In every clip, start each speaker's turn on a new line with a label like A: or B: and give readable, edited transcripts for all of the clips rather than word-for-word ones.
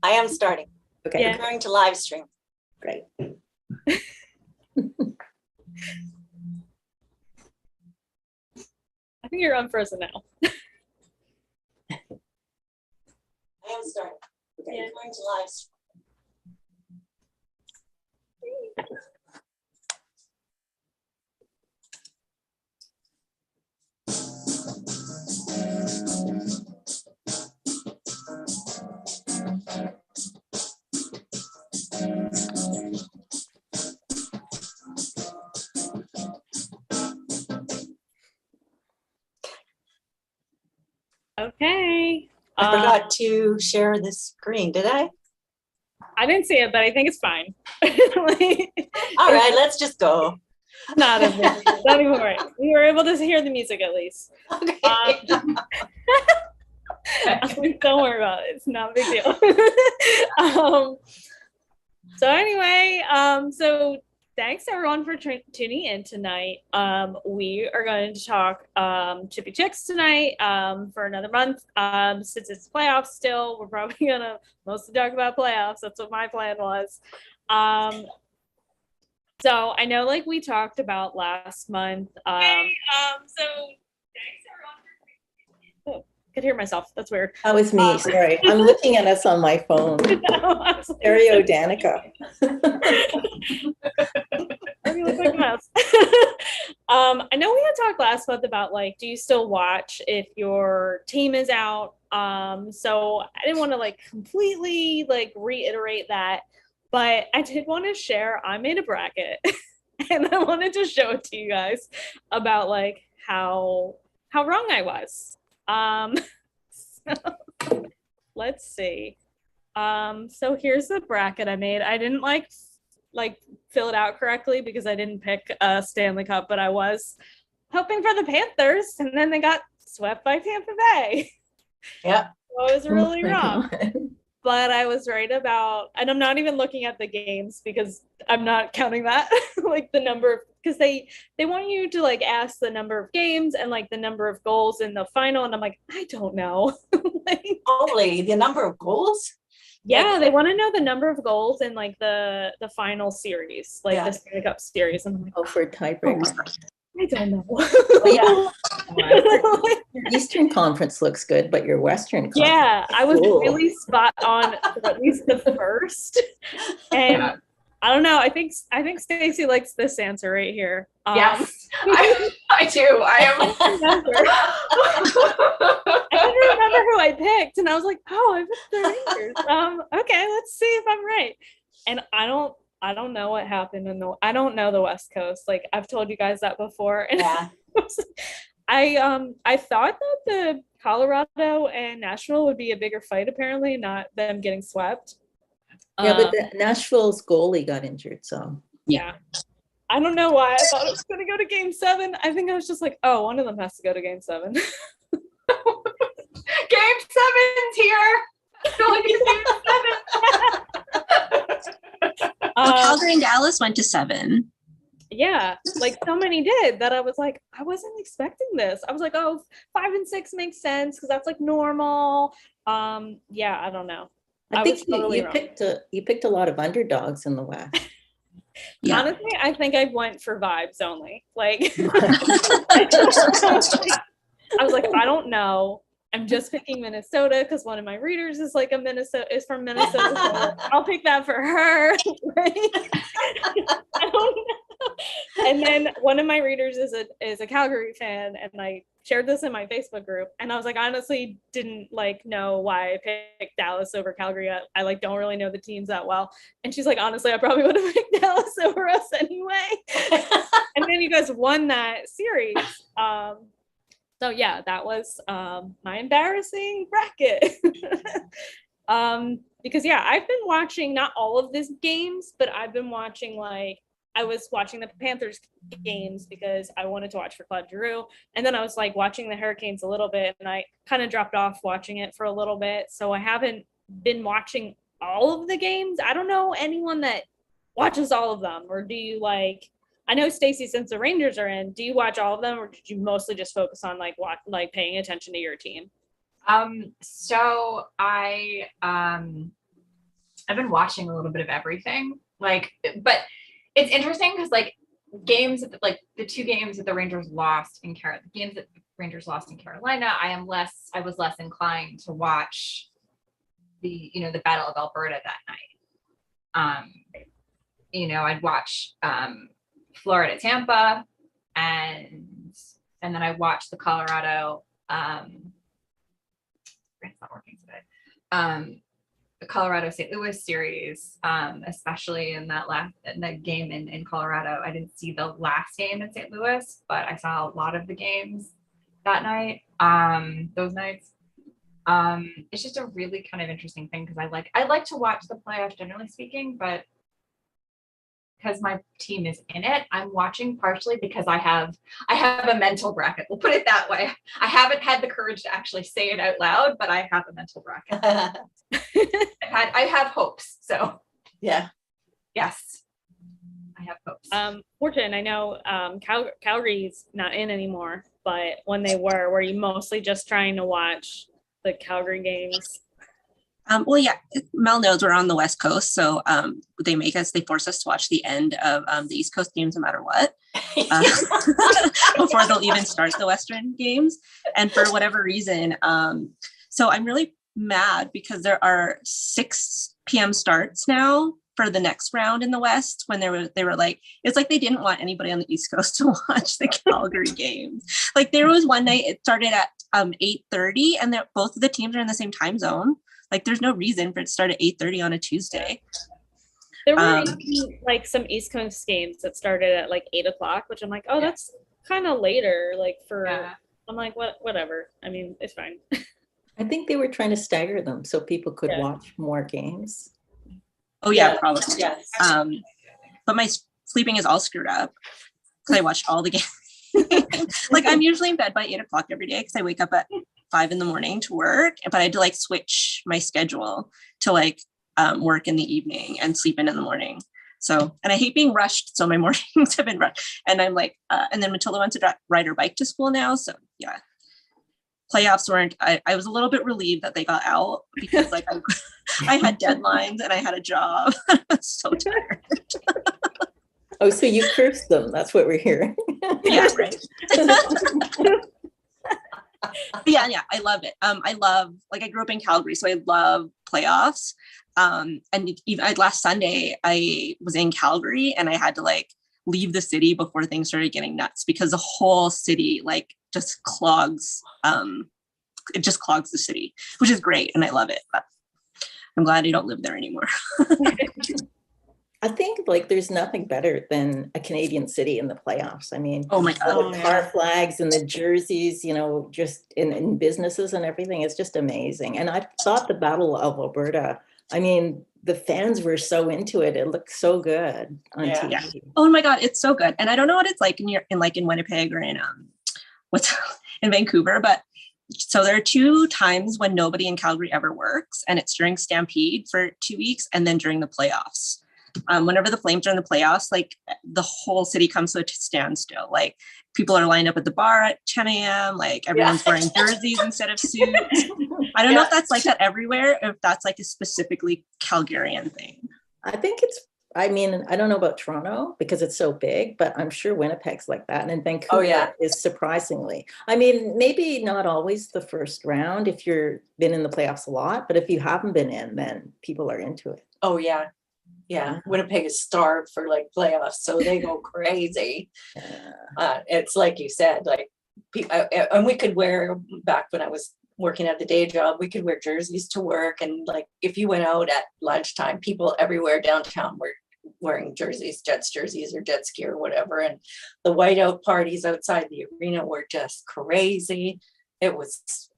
A: I am starting.
B: Okay.
C: Yeah.
A: We're going to live stream.
B: Great.
C: I think you're unfrozen now.
A: I am starting.
B: Okay.
A: We're going to live stream.
C: Okay.
A: I forgot to share the screen, did I?
C: I didn't see it, but I think it's fine.
A: All right, let's just go.
C: Not a big deal. Don't even worry. We were able to hear the music at least.
A: Okay.
C: Don't worry about it. It's not a big deal. So anyway, so thanks everyone for tuning in tonight. We are going to talk Chippy Chicks tonight for another month. Since it's playoffs still, we're probably gonna mostly talk about playoffs. That's what my plan was. So I know like we talked about last month. So thanks everyone for I could hear myself. That's weird.
B: That was me. Sorry. I'm looking at us on my phone. Stereo Danica.
C: You look like a mess. I know we had talked last month about like, do you still watch if your team is out? So I didn't want to like completely like reiterate that, but I did want to share. I made a bracket, and I wanted to show it to you guys about like how wrong I was. So, let's see. So here's the bracket I made. I didn't like fill it out correctly because I didn't pick a Stanley Cup, but I was hoping for the Panthers, and then they got swept by Tampa Bay.
A: Yeah.
C: So I was really wrong. But I was right about, and I'm not even looking at the games because I'm not counting that, like the number, because they want you to like ask the number of games and like the number of goals in the final, and I'm like, I don't know. Like,
A: Only the number of goals?
C: yeah, they want to know the number of goals in like the final series, like the Stanley Cup series. And I'm like,
B: Oh, for a tiebreaker.
C: I don't know.
A: Yeah.
B: Your Eastern Conference looks good, but your Western Conference.
C: Yeah, I was
B: cool.
C: really spot on for at least the first. And I don't know. I think Stacey likes this answer right here.
D: Yes, I do. I
C: couldn't remember who I picked, and I was like, "Oh, I picked the Rangers." Okay, let's see if I'm right. And I don't know what happened I don't know the West Coast. Like I've told you guys that before. And
A: Yeah.
C: I thought that the Colorado and Nashville would be a bigger fight. Apparently, not them getting swept.
B: Yeah, but the Nashville's goalie got injured, so
C: yeah. I don't know why I thought it was going to go to Game 7. I think I was just like, oh, one of them has to go to Game 7.
D: Game 7's here.
E: Calgary and Dallas went to 7.
C: Yeah, like so many did that I was like, I wasn't expecting this. I was like, oh, 5 and 6 makes sense because that's like normal. Yeah, I don't know.
B: I think you picked a lot of underdogs in the West.
E: Yeah.
C: Honestly, I think I went for vibes only. Like, I was like, I don't know. I'm just picking Minnesota because one of my readers is like from Minnesota. So I'll pick that for her. I don't know. And then one of my readers is a Calgary fan, and I shared this in my Facebook group, and I was like, honestly didn't like know why I picked Dallas over Calgary. I like don't really know the teams that well. And she's like, honestly, I probably would have picked Dallas over us anyway. And then you guys won that series. So yeah, that was my embarrassing bracket. Because yeah, I've been watching not all of these games, but I've been watching I was watching the Panthers games because I wanted to watch for Claude Giroux. And then I was like watching the Hurricanes a little bit, and I kind of dropped off watching it for a little bit. So I haven't been watching all of the games. I don't know anyone that watches all of them, or do you like, I know Stacey, since the Rangers are in, do you watch all of them, or did you mostly just focus on like paying attention to your team?
D: So I watching a little bit of everything. Like, but it's interesting because like games that like the two games that the Rangers lost in Carolina, the games that the Rangers lost in Carolina, I was less inclined to watch the Battle of Alberta that night. I'd watch Florida Tampa, and then I watched the Colorado. It's not working today. The Colorado St. Louis series, especially in that game in Colorado. I didn't see the last game in St. Louis, but I saw a lot of the games that night. Those nights. It's just a really kind of interesting thing because I like to watch the playoffs generally speaking, but because my team is in it, I'm watching partially because I have a mental bracket. We'll put it that way. I haven't had the courage to actually say it out loud, but I have a mental bracket. I have hopes. So
A: Yeah.
D: yes, I have hopes.
C: Fortune, I know Calgary's not in anymore, but when they were you mostly just trying to watch the Calgary games?
E: Well, yeah, Mel knows we're on the West Coast, so they force us to watch the end of the East Coast games no matter what, before they'll even start the Western games. And for whatever reason, so I'm really mad because there are 6 p.m. starts now for the next round in the West when they were like, it's like they didn't want anybody on the East Coast to watch the Calgary games. Like there was one night it started at 8:30 and both of the teams are in the same time zone. Like there's no reason for it to start at 8:30 on a Tuesday.
C: There were even, like some East Coast games that started at like 8:00, which I'm like, oh, that's kind of later. Like I'm like, whatever. I mean, it's fine.
B: I think they were trying to stagger them so people could watch more games.
E: Oh yeah, probably.
A: Yes.
E: But my sleeping is all screwed up because I watched all the games. Like I'm usually in bed by 8:00 every day because I wake up at 5 a.m. to work, but I had to like switch my schedule to like work in the evening and sleep in the morning. So, and I hate being rushed. So my mornings have been rushed, and I'm like, and then Matilda went to ride her bike to school now. So yeah, playoffs weren't. I was a little bit relieved that they got out because like I had deadlines and I had a job. I was so tired.
B: Oh, so you cursed them. That's what we're hearing.
E: Yeah, right. Yeah, I love it. I love, like, I grew up in Calgary, so I love playoffs. And even last Sunday, I was in Calgary and I had to like leave the city before things started getting nuts because the whole city like just clogs. It just clogs the city, which is great, and I love it. But I'm glad I don't live there anymore.
B: I think like there's nothing better than a Canadian city in the playoffs. I mean,
E: Oh my God.
B: the car flags and the jerseys, just in businesses and everything. It's just amazing. And I thought the Battle of Alberta, I mean, the fans were so into it. It looked so good on TV.
E: Yeah. Oh my God, it's so good. And I don't know what it's like in Winnipeg or in in Vancouver, but so there are 2 times when nobody in Calgary ever works, and it's during Stampede for 2 weeks and then during the playoffs. Whenever the Flames are in the playoffs, like the whole city comes to a standstill. Like people are lined up at the bar at 10 a.m. Like everyone's wearing jerseys instead of suits. I don't know if that's like that everywhere, or if that's like a specifically Calgarian thing.
B: I think I don't know about Toronto because it's so big, but I'm sure Winnipeg's like that. And then Vancouver is surprisingly, I mean, maybe not always the first round if you've been in the playoffs a lot, but if you haven't been in, then people are into it.
A: Oh, yeah. Yeah. Winnipeg is starved for like playoffs, so they go crazy. It's like you said, like, and we could wear, back when I was working at the day job, we could wear jerseys to work. And like, if you went out at lunchtime, people everywhere downtown were wearing jerseys, Jets jerseys or jet ski or whatever. And the whiteout parties outside the arena were just crazy. It's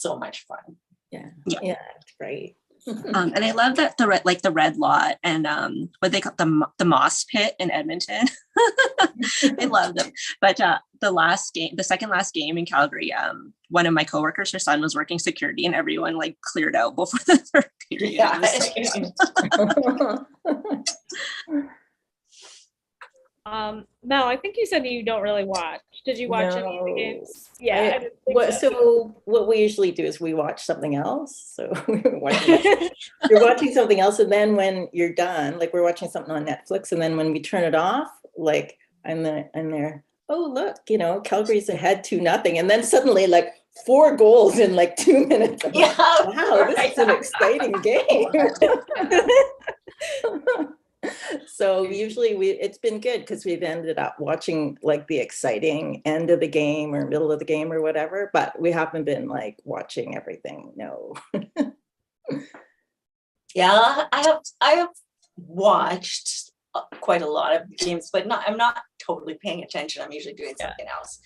A: so much fun.
B: Yeah, it's great.
E: And I love that the red lot and what they call the Moss Pit in Edmonton. I love them. But the second last game in Calgary, one of my coworkers, her son was working security, and everyone like cleared out before the third period.
A: Yeah.
C: Mel, I think you said you don't really watch. Did you watch any of the
B: No.
C: games? Yeah, I didn't think
B: What,
C: so.
B: so what we usually do is we watch something else. So you're watching something else, and then when you're done, like we're watching something on Netflix, and then when we turn it off, like I'm there. Oh look, you know, Calgary's ahead 2-0, and then suddenly like 4 goals in like 2 minutes. I'm like, wow, this is an exciting game. So usually it's been good because we've ended up watching like the exciting end of the game or middle of the game or whatever, but we haven't been like watching everything. No.
A: Yeah, I have watched quite a lot of games, but I'm not totally paying attention. I'm usually doing something else.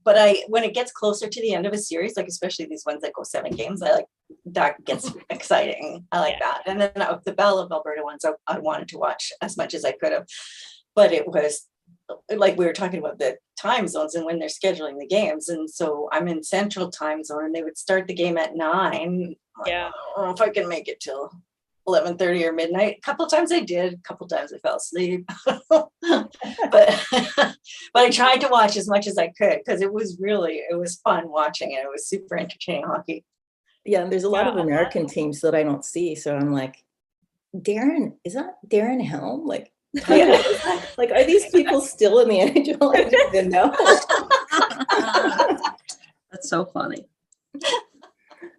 A: But when it gets closer to the end of a series, like especially these ones that go 7 games, I like that gets exciting. I like that. And then the Battle of Alberta ones, I wanted to watch as much as I could have, but it was like we were talking about the time zones and when they're scheduling the games, and so I'm in Central Time Zone, and they would start the game at 9.
C: Yeah,
A: I don't know if I can make it till 11:30 or midnight. A couple times I did, a couple times I fell asleep. but I tried to watch as much as I could because it was fun watching it. It was super entertaining hockey.
B: Yeah, and there's a lot of American teams that I don't see, so I'm like, is that Darren Helm? Like, like, are these people still in the NHL? I don't even know.
E: That's so funny.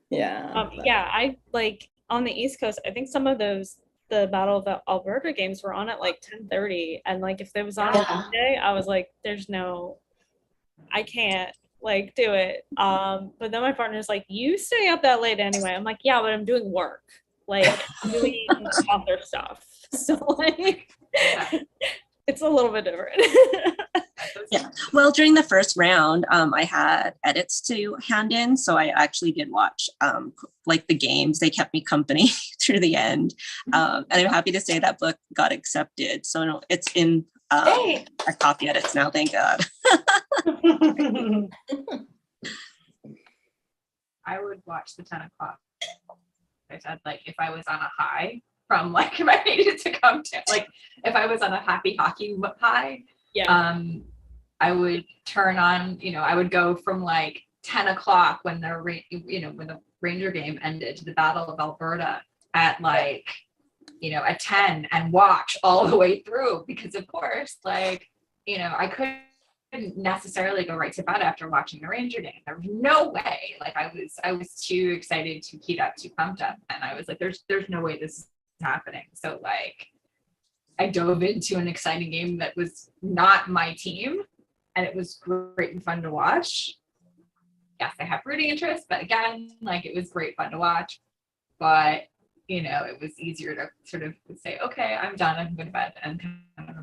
B: Yeah.
C: I like on the East Coast, I think some of the Battle of Alberta games were on at like 10:30, and like if there was on a Monday, I was like, I can't like do it. But then my partner's like, you stay up that late anyway. I'm like, yeah, but I'm doing work, like doing author stuff. So like it's a little bit different.
E: Yeah. Well, during the first round, I had edits to hand in, so I actually did watch like the games. They kept me company through the end, and I'm happy to say that book got accepted. So it's in a copy edits now. Thank God.
D: I would watch the 10 o'clock. I said, like, if I was on a high from like if I needed to come to, like, if I was on a happy hockey high, I would turn on, I would go from like 10 o'clock when when the Ranger game ended to the Battle of Alberta at like, at 10 and watch all the way through, because of course, like, I couldn't necessarily go right to bed after watching the Ranger game. There was no way. Like I was too excited, too keyed up, too pumped up. And I was like, there's no way this is happening. So like I dove into an exciting game that was not my team, and it was great and fun to watch. Yes, I have rooting interest, but again, like it was great fun to watch. But it was easier to sort of say, okay, I'm done, I'm going to bed, and kind of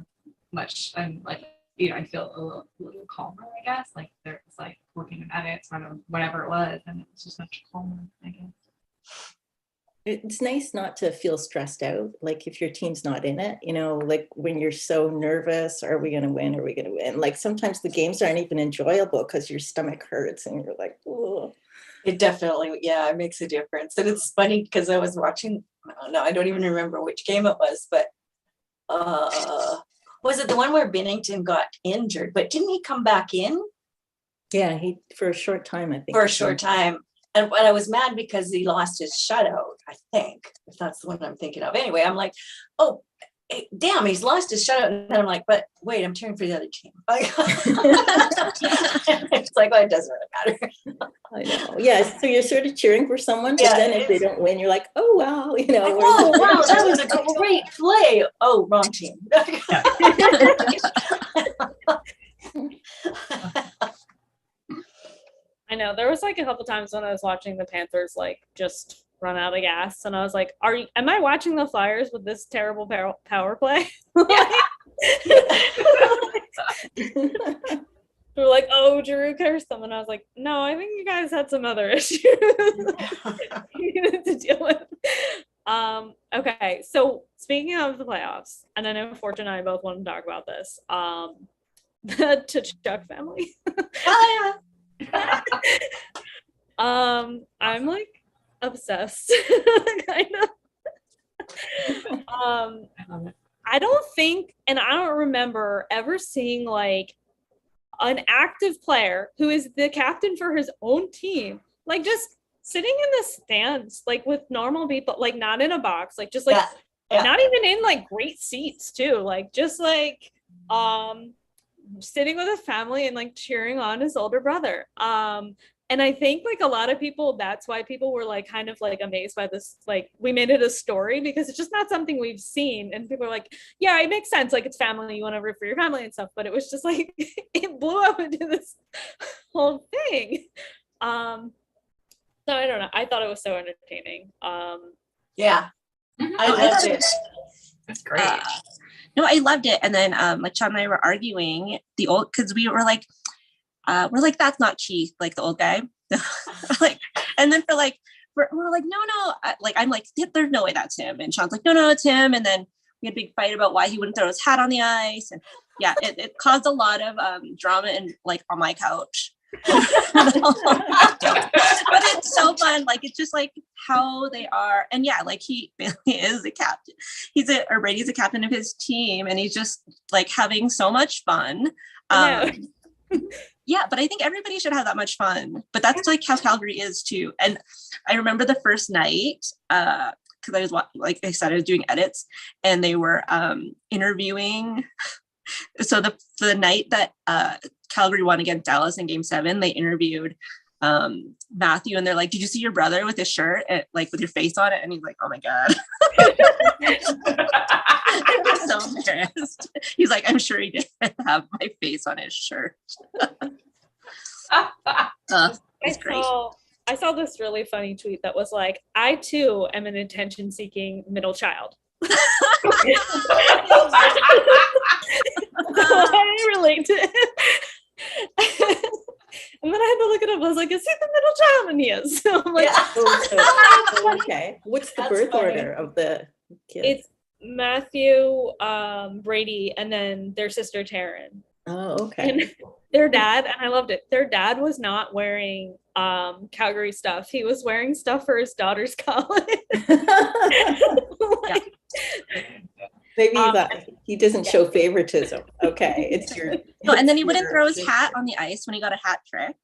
D: I'm like, I feel a little calmer, I guess. Like there's like working on edits, whatever it was, and it was just much calmer, I guess.
B: It's nice not to feel stressed out, like if your team's not in it, like when you're so nervous, are we going to win? Are we going to win? Like sometimes the games aren't even enjoyable because your stomach hurts and you're like, oh.
A: It definitely, it makes a difference. And it's funny because I was watching, I don't even remember which game it was, but was it the one where Binnington got injured? But didn't he come back in?
B: Yeah, for a short time, I think.
A: For a short time. And I was mad because he lost his shutout, I think, if that's the one I'm thinking of. Anyway, I'm like, oh, damn, he's lost his shutout. And then I'm like, but wait, I'm cheering for the other team. It's like, well, it doesn't really matter.
B: I know. Yeah, so you're sort of cheering for someone, but then if they don't win, you're like, oh, wow.
A: Like, oh, wow, that was a great play. Oh, wrong team.
C: I know there was like a couple times when I was watching the Panthers like just run out of gas, and I was like, am I watching the Flyers with this terrible power play? They're like, oh, Drew cursed them, and I was like, no, I think you guys had some other issues you needed to deal with. Okay, so speaking of the playoffs, and I know Fortune and I both want to talk about this, the Tkachuk family. I'm like obsessed. Kind of. I don't think And I don't remember ever seeing like an active player who is the captain for his own team, like just sitting in the stands, like with normal people, like not in a box, like just like not even in like great seats too, like just like sitting with a family and like cheering on his older brother. And I think like a lot of people, that's why people were like kind of like amazed by this, like we made it a story because it's just not something we've seen. And people are like, yeah, it makes sense. Like it's family, you want to root for your family and stuff. But it was just like, it blew up into this whole thing. So I don't know. I thought it was so entertaining.
A: Yeah. I loved it.
D: That's great.
E: No, I loved it. And then like Sean and I were arguing because we were like, that's not Keith, like the old guy. Like, and then we're like, no, I'm like, there's no way that's him. And Sean's like, no, it's him. And then we had a big fight about why he wouldn't throw his hat on the ice. And yeah, it caused a lot of drama and like on my couch. But it's so fun. Like it's just like how they are. And yeah, like he is the captain. Brady's the captain of his team, and he's just like having so much fun. Yeah, but I think everybody should have that much fun. But that's like how Calgary is too. And I remember the first night, because I was like I said, I was doing edits, and they were interviewing. So the night that Calgary won against Dallas in Game 7, they interviewed Matthew, and they're like, "Did you see your brother with his shirt, like with your face on it?" And he's like, "Oh my god." I'm so embarrassed. He's like, "I'm sure he didn't have my face on his shirt." It's great.
C: I saw this really funny tweet that was like, "I too am an attention-seeking middle child." I relate to it. And then I had to look it up. I was like, "Is he the middle child?" And he is. So I'm like,
B: okay. What's the birth order of the kids?
C: It's Matthew, Brady, and then their sister Taryn.
B: Oh, okay.
C: And their dad, and I loved it. Their dad was not wearing Calgary stuff. He was wearing stuff for his daughter's college. Like,
B: maybe that he doesn't show favoritism. Okay, it's your.
E: No, and then he wouldn't throw his hat on the ice when he got a hat trick,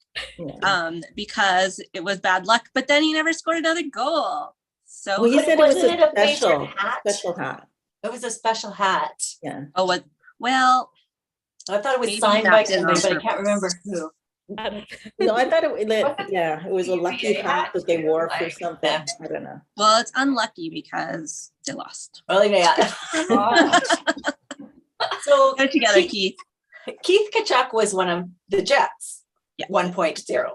E: because it was bad luck. But then he never scored another goal. So
B: he said it was
A: Wasn't it
B: a
A: a favorite
B: special hat.
A: It was a special hat.
B: Yeah.
E: Oh, what? Well,
A: I thought it was
E: maybe
A: signed by
E: that's
A: somebody, but I
E: on
A: can't remember who.
B: No, I thought it was a lucky hat that they wore for something. I don't know.
E: well, it's unlucky because they lost.
A: Well, yeah. So
E: Go together, Keith.
A: Keith Tkachuk was one of the Jets, 1.0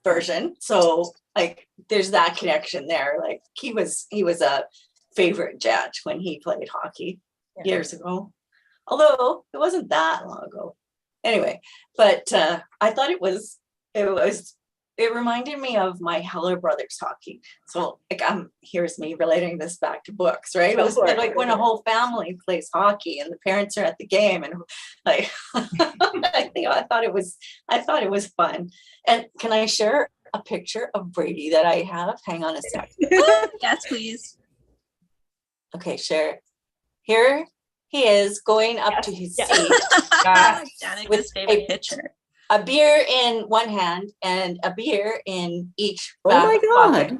A: version. So like, there's that connection there. Like he was a favorite Jet when he played hockey years ago. Although it wasn't that long ago. Anyway, but I thought it reminded me of my Heller Brothers hockey. So like here's me relating this back to books, right? It was like when a whole family plays hockey and the parents are at the game, and like I thought it was fun. And can I share a picture of Brady that I have? Hang on a sec.
E: Yes, please.
A: Okay, share. Here he is going up to his seat
E: Danica's favorite picture.
A: A beer in one hand and a beer in each.
B: Oh my god!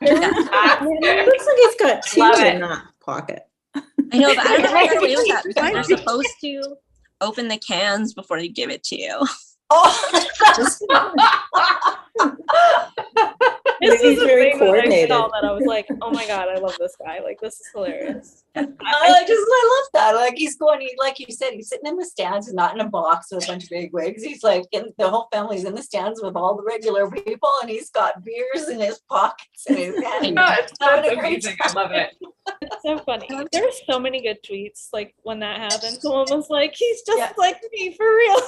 B: It looks like he's got two in that pocket.
E: I know, but I don't know why they're away with that, because they're supposed to open the cans before they give it to you.
A: Oh,
C: this
B: Maybe
C: is
B: he's
C: the
B: very
C: thing that I
B: coordinated.
C: saw that I was like, oh my god, I love this guy. Like, this is hilarious.
A: I love that. Like he's going, like you said, he's sitting in the stands and not in a box with a bunch of big wigs. He's like, the whole family's in the stands with all the regular people, and he's got beers in his pockets and his hand.
D: That's amazing. I love it.
C: It's so funny. There were so many good tweets like when that happened. Someone was like, he's just like me for real.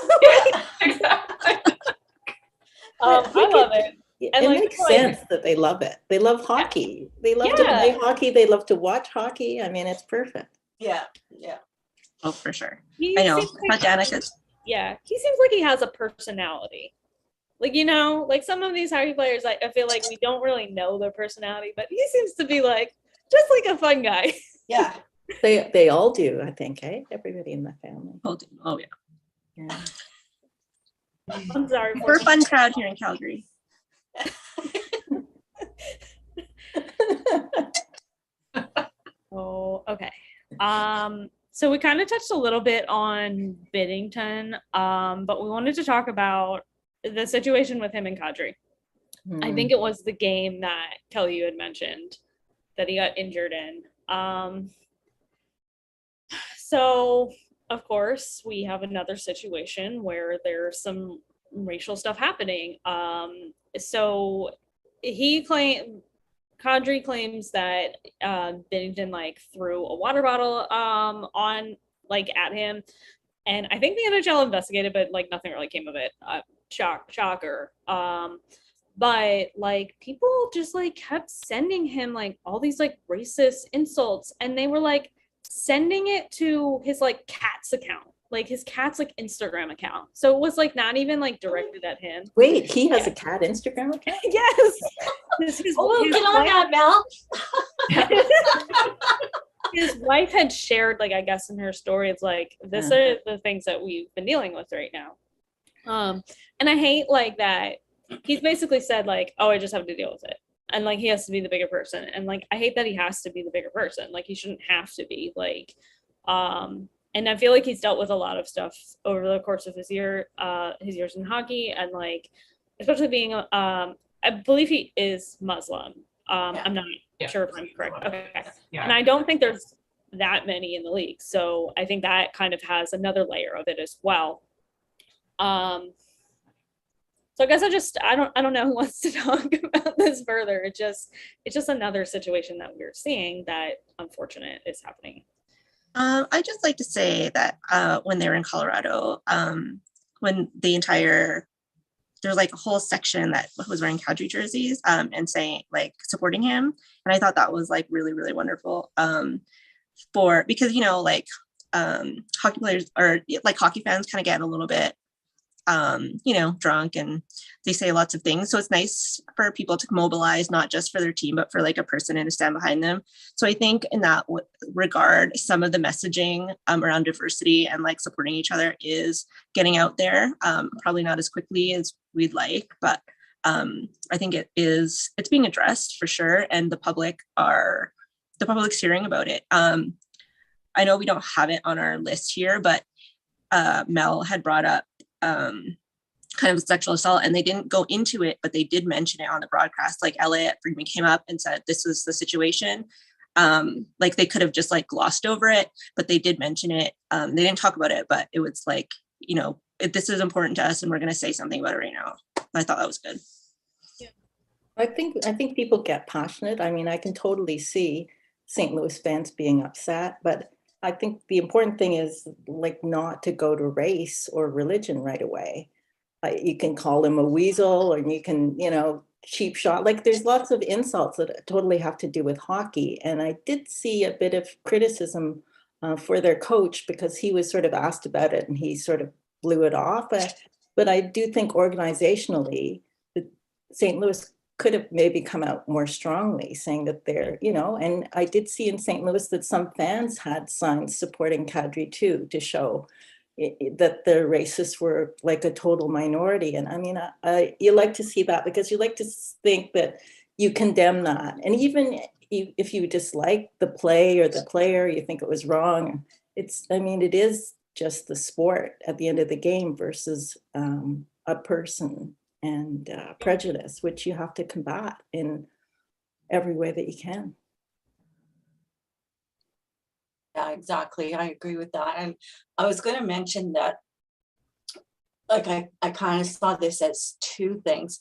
D: Exactly.
C: I love it. And
B: It
C: like,
B: makes sense that they love it. They love hockey. They love to play hockey. They love to watch hockey. I mean, it's perfect.
A: Yeah.
E: Oh, for sure.
C: He
E: I know.
C: seems like-
E: Danica's.
C: Yeah, he seems like he has a personality. Like, you know, like some of these hockey players, I feel like we don't really know their personality, but he seems to be like just like a fun guy.
A: Yeah.
B: They all do, I think, eh? Everybody in the family.
E: Oh yeah.
B: Yeah.
C: I'm sorry.
E: We're a fun crowd here in Calgary.
C: Oh, okay. So we kind of touched a little bit on Biddington, but we wanted to talk about the situation with him and Kadri. I think it was the game that Kelly, you had mentioned that he got injured in. So of course we have another situation where there's some racial stuff happening. So Kadri claims that Biddington like threw a water bottle on like at him, and I think the NHL investigated, but like nothing really came of it. Shocker. But like people just like kept sending him like all these like racist insults, and they were like sending it to his like cat's account, like his cat's like Instagram account. So it was like not even like directed at him.
B: Wait, he has a cat Instagram account?
C: Yes.
A: Get on that, Mel.
C: His wife had shared, like, I guess in her story, it's like, this are the things that we've been dealing with right now. And I hate like that. He's basically said like, oh, I just have to deal with it. And like, he has to be the bigger person. And like, I hate that he has to be the bigger person. Like, he shouldn't have to be like, and I feel like he's dealt with a lot of stuff over the course of his years in hockey. And like, especially being, I believe he is Muslim. I'm not sure if I'm correct. Okay. Yeah. And I don't think there's that many in the league. So I think that kind of has another layer of it as well. So I guess I don't know who wants to talk about this further. It's just another situation that we're seeing that unfortunate is happening.
E: I just like to say that when they were in Colorado, when there's like a whole section that was wearing Kadri jerseys and saying like supporting him, and I thought that was like really, really wonderful. Because you know, like hockey players or like hockey fans kind of get a little bit you know, drunk and they say lots of things. So it's nice for people to mobilize, not just for their team, but for like a person and to stand behind them. So I think in that regard, some of the messaging around diversity and like supporting each other is getting out there. Probably not as quickly as we'd like, but I think it's being addressed for sure. And the public's hearing about it. I know we don't have it on our list here, but Mel had brought up kind of sexual assault, and they didn't go into it, but they did mention it on the broadcast. Like Elliot Friedman came up and said this was the situation. Like they could have just like glossed over it, but they did mention it. They didn't talk about it, but it was like, you know, this is important to us and we're going to say something about it right now. I thought that was good.
B: Yeah. I think people get passionate. I mean, I can totally see St. Louis fans being upset, but I think the important thing is like not to go to race or religion right away. You can call him a weasel, or you can, you know, cheap shot. Like there's lots of insults that totally have to do with hockey. And I did see a bit of criticism for their coach because he was sort of asked about it and he sort of blew it off. But I do think organizationally, St. Louis could have maybe come out more strongly saying that they're, you know, and I did see in St. Louis that some fans had signs supporting Kadri too, to show that the racists were like a total minority. And I mean, you like to see that because you like to think that you condemn that. And even if you dislike the play or the player, you think it was wrong. It is just the sport at the end of the game versus a person. And prejudice, which you have to combat in every way that you can.
A: Yeah, exactly. I agree with that. And I was going to mention that, like, I kind of saw this as two things.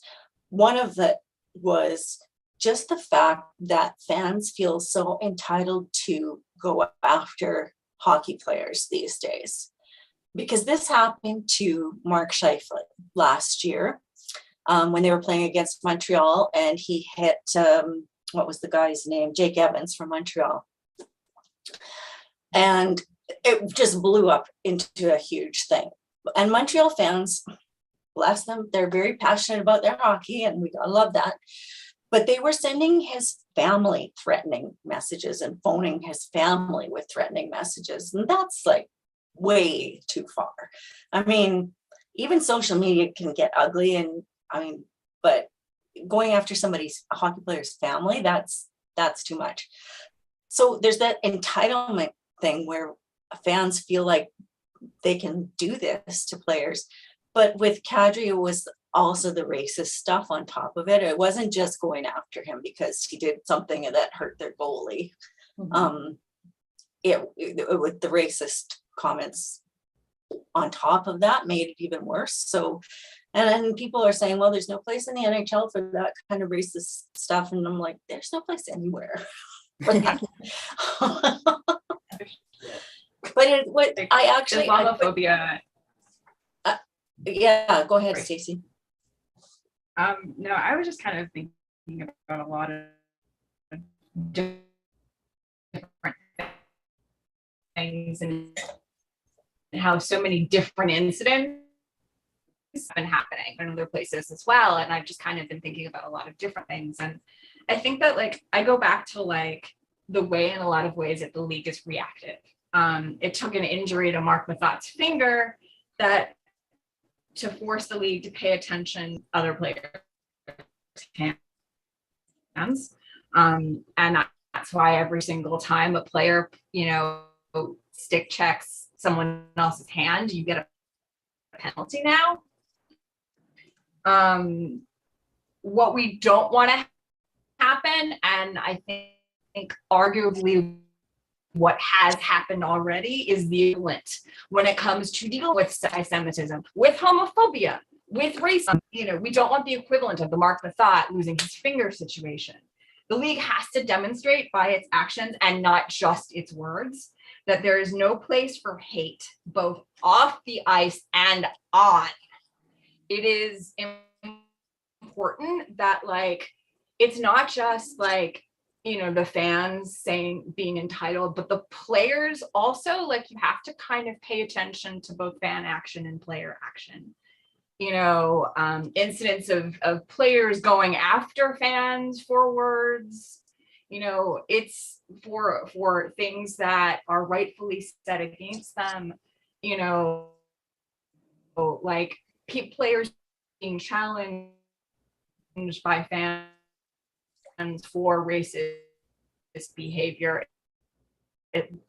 A: One of it was just the fact that fans feel so entitled to go after hockey players these days. Because this happened to Mark Scheifele last year. When they were playing against Montreal, and he hit, what was the guy's name? Jake Evans from Montreal. And it just blew up into a huge thing. And Montreal fans, bless them, they're very passionate about their hockey, and we gotta love that. But they were sending his family threatening messages and phoning his family with threatening messages. And that's like way too far. I mean, even social media can get ugly. And I mean, but going after somebody's a hockey player's family, that's too much. So there's that entitlement thing where fans feel like they can do this to players. But with Kadri, it was also the racist stuff on top of it. It wasn't just going after him because he did something that hurt their goalie. With the racist comments on top of that made it even worse. So, and then people are saying, well, there's no place in the NHL for that kind of racist stuff. And I'm like, there's no place anywhere for that. But
D: Islamophobia.
A: Yeah, go ahead, Stacey.
D: No, I was just kind of thinking about a lot of different things and how so many different incidents have been happening in other places as well. And I've just kind of been thinking about a lot of different things. And I think that like I go back to like the way in a lot of ways that the league is reactive. It took an injury to Mark Mathot's finger that to force the league to pay attention other players' hands. And that's why every single time a player, stick checks someone else's hand, you get a penalty now. What we don't want to happen, and I think arguably what has happened already, is the equivalent when it comes to deal with anti-Semitism, with homophobia, with racism. We don't want the equivalent of the Mark Mathot losing his finger situation. The league has to demonstrate by its actions and not just its words that there is no place for hate, both off the ice and on. It is important that it's not just the fans being entitled, but the players also, you have to kind of pay attention to both fan action and player action. Incidents of players going after fans for words, it's for things that are rightfully said against them, players being challenged by fans for racist behavior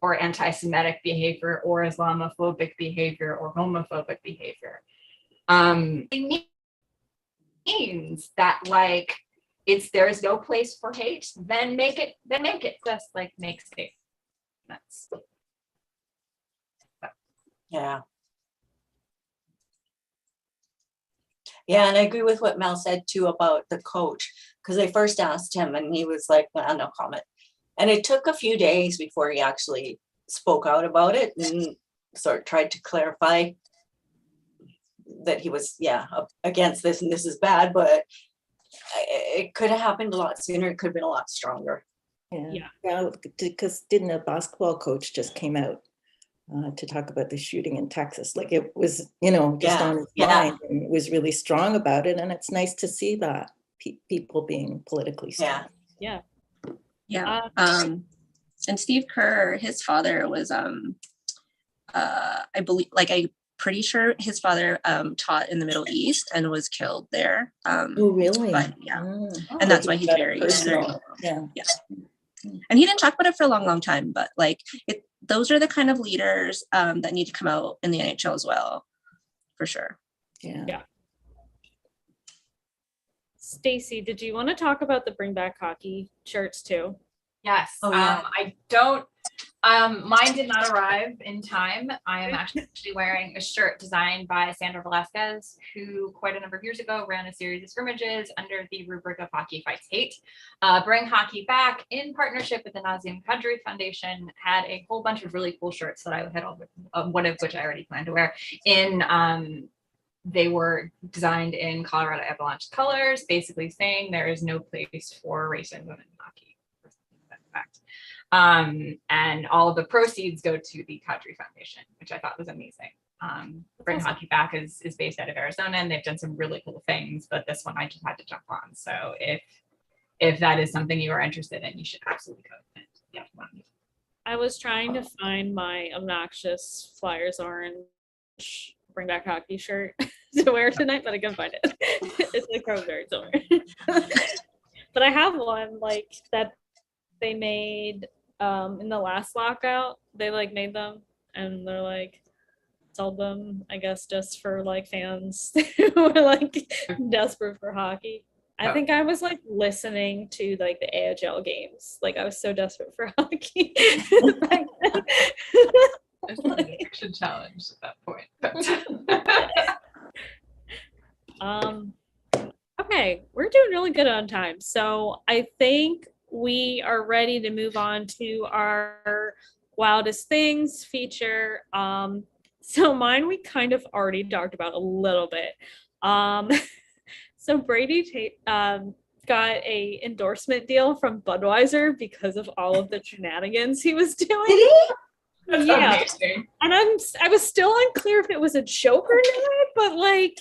D: or anti-Semitic behavior or Islamophobic behavior or homophobic behavior. It means that there's no place for hate, then make it just make statements.
A: Yeah. Yeah, and I agree with what Mel said too about the coach, because they first asked him and he was like, well, no comment. And it took a few days before he actually spoke out about it and sort of tried to clarify that he was, against this and this is bad, but it could have happened a lot sooner. It could have been a lot stronger.
B: Yeah, because didn't a basketball coach just came out to talk about the shooting in Texas? It was, just on his mind, and it was really strong about it. And it's nice to see that people being politically strong.
C: Yeah.
E: And Steve Kerr, his father was, I believe, I'm pretty sure his father taught in the Middle East and was killed there.
B: Oh, really?
E: But, and that's why he's very.
B: Yeah.
E: And he didn't talk about it for a long, long time, but those are the kind of leaders that need to come out in the NHL as well, for sure.
C: Yeah. Stacey, did you want to talk about the Bring Back Hockey shirts too?
D: Yes.
A: Oh, yeah.
D: I don't. Mine did not arrive in time. I am actually wearing a shirt designed by Sandra Velasquez, who quite a number of years ago ran a series of scrimmages under the rubric of Hockey Fights Hate. Bring Hockey Back, in partnership with the Nazem Kadri Foundation, had a whole bunch of really cool shirts that I had one of which I already planned to wear. They were designed in Colorado Avalanche colors, basically saying there is no place for racism in hockey. Fact. And all of the proceeds go to the Kadri Foundation, which I thought was amazing. Bring Hockey Back is based out of Arizona, and they've done some really cool things, but this one I just had to jump on. So if if that is something you are interested in, you should absolutely go. And, yeah.
C: I was trying to find my obnoxious Flyers orange Bring Back Hockey shirt to wear tonight, but I couldn't find it. It's like probably somewhere. But I have one like that they made in the last lockout. They like made them and they're like sold them, I guess, just for like fans who were like desperate for hockey. I think I was like listening to like the AHL games. Like I was so desperate for hockey.
D: It's like an addiction challenge at that point.
C: Okay, we're doing really good on time. So I think we are ready to move on to our wildest things feature. So mine we kind of already talked about a little bit. So Brady got a endorsement deal from Budweiser because of all of the shenanigans he was doing.
A: Did he?
D: That's
C: Yeah.
D: amazing.
C: And I was still unclear if it was a joke or not, but like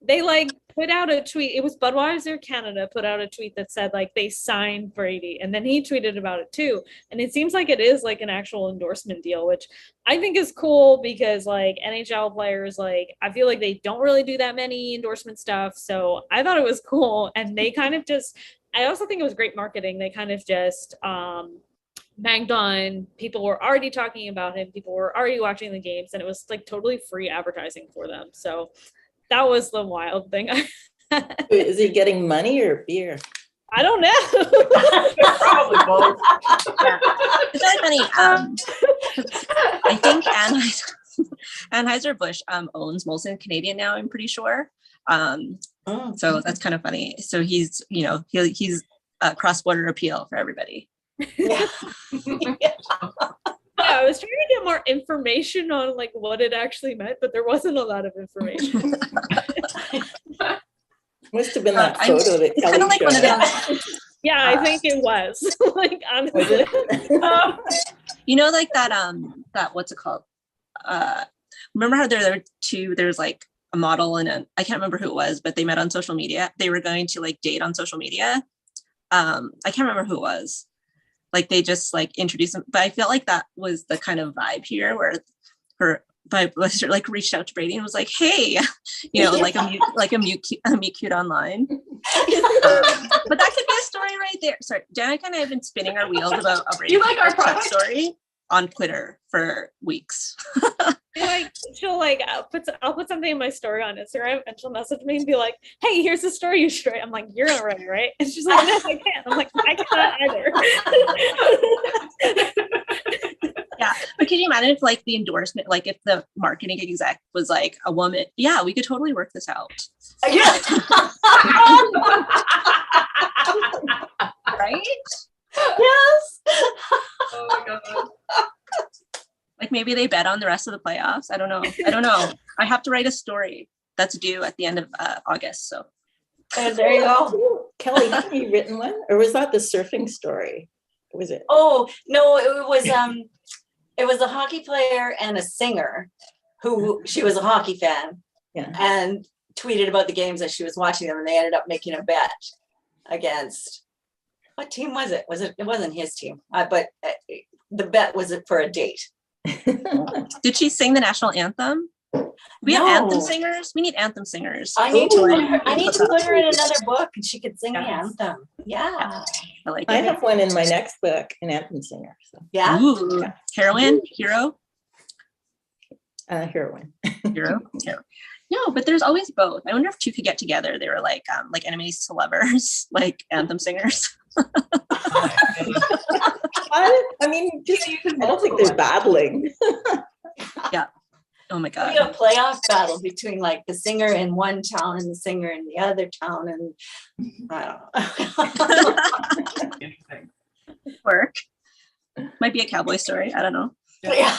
C: they like put out a tweet. It was Budweiser Canada put out a tweet that said like they signed Brady, and then he tweeted about it too. And it seems like it is like an actual endorsement deal, which I think is cool because like NHL players, like I feel like they don't really do that many endorsement stuff. So I thought it was cool, and they kind of just. I also think it was great marketing. They kind of just banged on. People were already talking about him. People were already watching the games, and it was like totally free advertising for them. So. That was the wild thing.
B: Is he getting money or beer?
C: I don't know.
D: Probably both.
E: Yeah. It's really funny. I think Anheuser-Busch owns Molson Canadian now, I'm pretty sure. So that's kind of funny. So he's, he's a cross-border appeal for everybody.
A: Yeah.
C: Yeah, I was trying to get more information on like what it actually meant, but there wasn't a lot of information.
B: Must have been that photo that Kelly
E: kind of like
B: showed
E: one of
B: us.
E: those.
C: Yeah, I think it was. Like honestly.
B: Was it?
E: Like that what's it called? Remember how there were there's like a model and I can't remember who it was, but they met on social media. They were going to like date on social media. I can't remember who it was. Like they just like introduced them, but I felt like that was the kind of vibe here where her Budweiser like reached out to Brady and was like, "Hey, like a mute cute online." But that could be a story right there. Sorry, Danica and I have been spinning our wheels about a Brady
D: our
E: Tkachuk story on Twitter for weeks.
C: She'll like I'll put something in my story on Instagram and she'll message me and be like, "Hey, here's the story you should write." I'm like, "You're not ready, right?" And she's like, "No, I can't." I'm like, "I can't either."
E: Yeah, but can you imagine if like the endorsement, like if the marketing exec was like a woman? Yeah, we could totally work this out.
A: Yeah.
E: Right?
A: Yes.
D: Oh my god.
E: Like maybe they bet on the rest of the playoffs. I don't know. I have to write a story that's due at the end of August. So
A: And there you go.
B: Kelly, have you written one? Or was that the surfing story? Was it?
A: Oh no, it was a hockey player and a singer who she was a hockey fan.
B: Yeah.
A: And tweeted about the games as she was watching them, and they ended up making a bet against what team was it? It wasn't his team, but the bet was for a date.
E: did she sing the national anthem? We have
A: No.
E: anthem singers. We need anthem singers.
A: I need to
E: Ooh.
A: put her in another book, and she could sing the
D: Yes.
A: anthem. Yeah,
E: I like
B: I
E: it.
B: have one in my next book, an anthem singer. So
A: yeah.
E: Ooh. Heroine, hero.
B: heroine.
E: Hero. No, but there's always both. I wonder if two could get together. They were like enemies to lovers, like anthem singers.
B: I mean, I don't think they're battling.
E: Yeah. Oh my god.
A: We had a playoff battle between like the singer in one town and the singer in the other town, and I don't know.
E: Work. Might be a cowboy story. I don't know.
A: Yeah.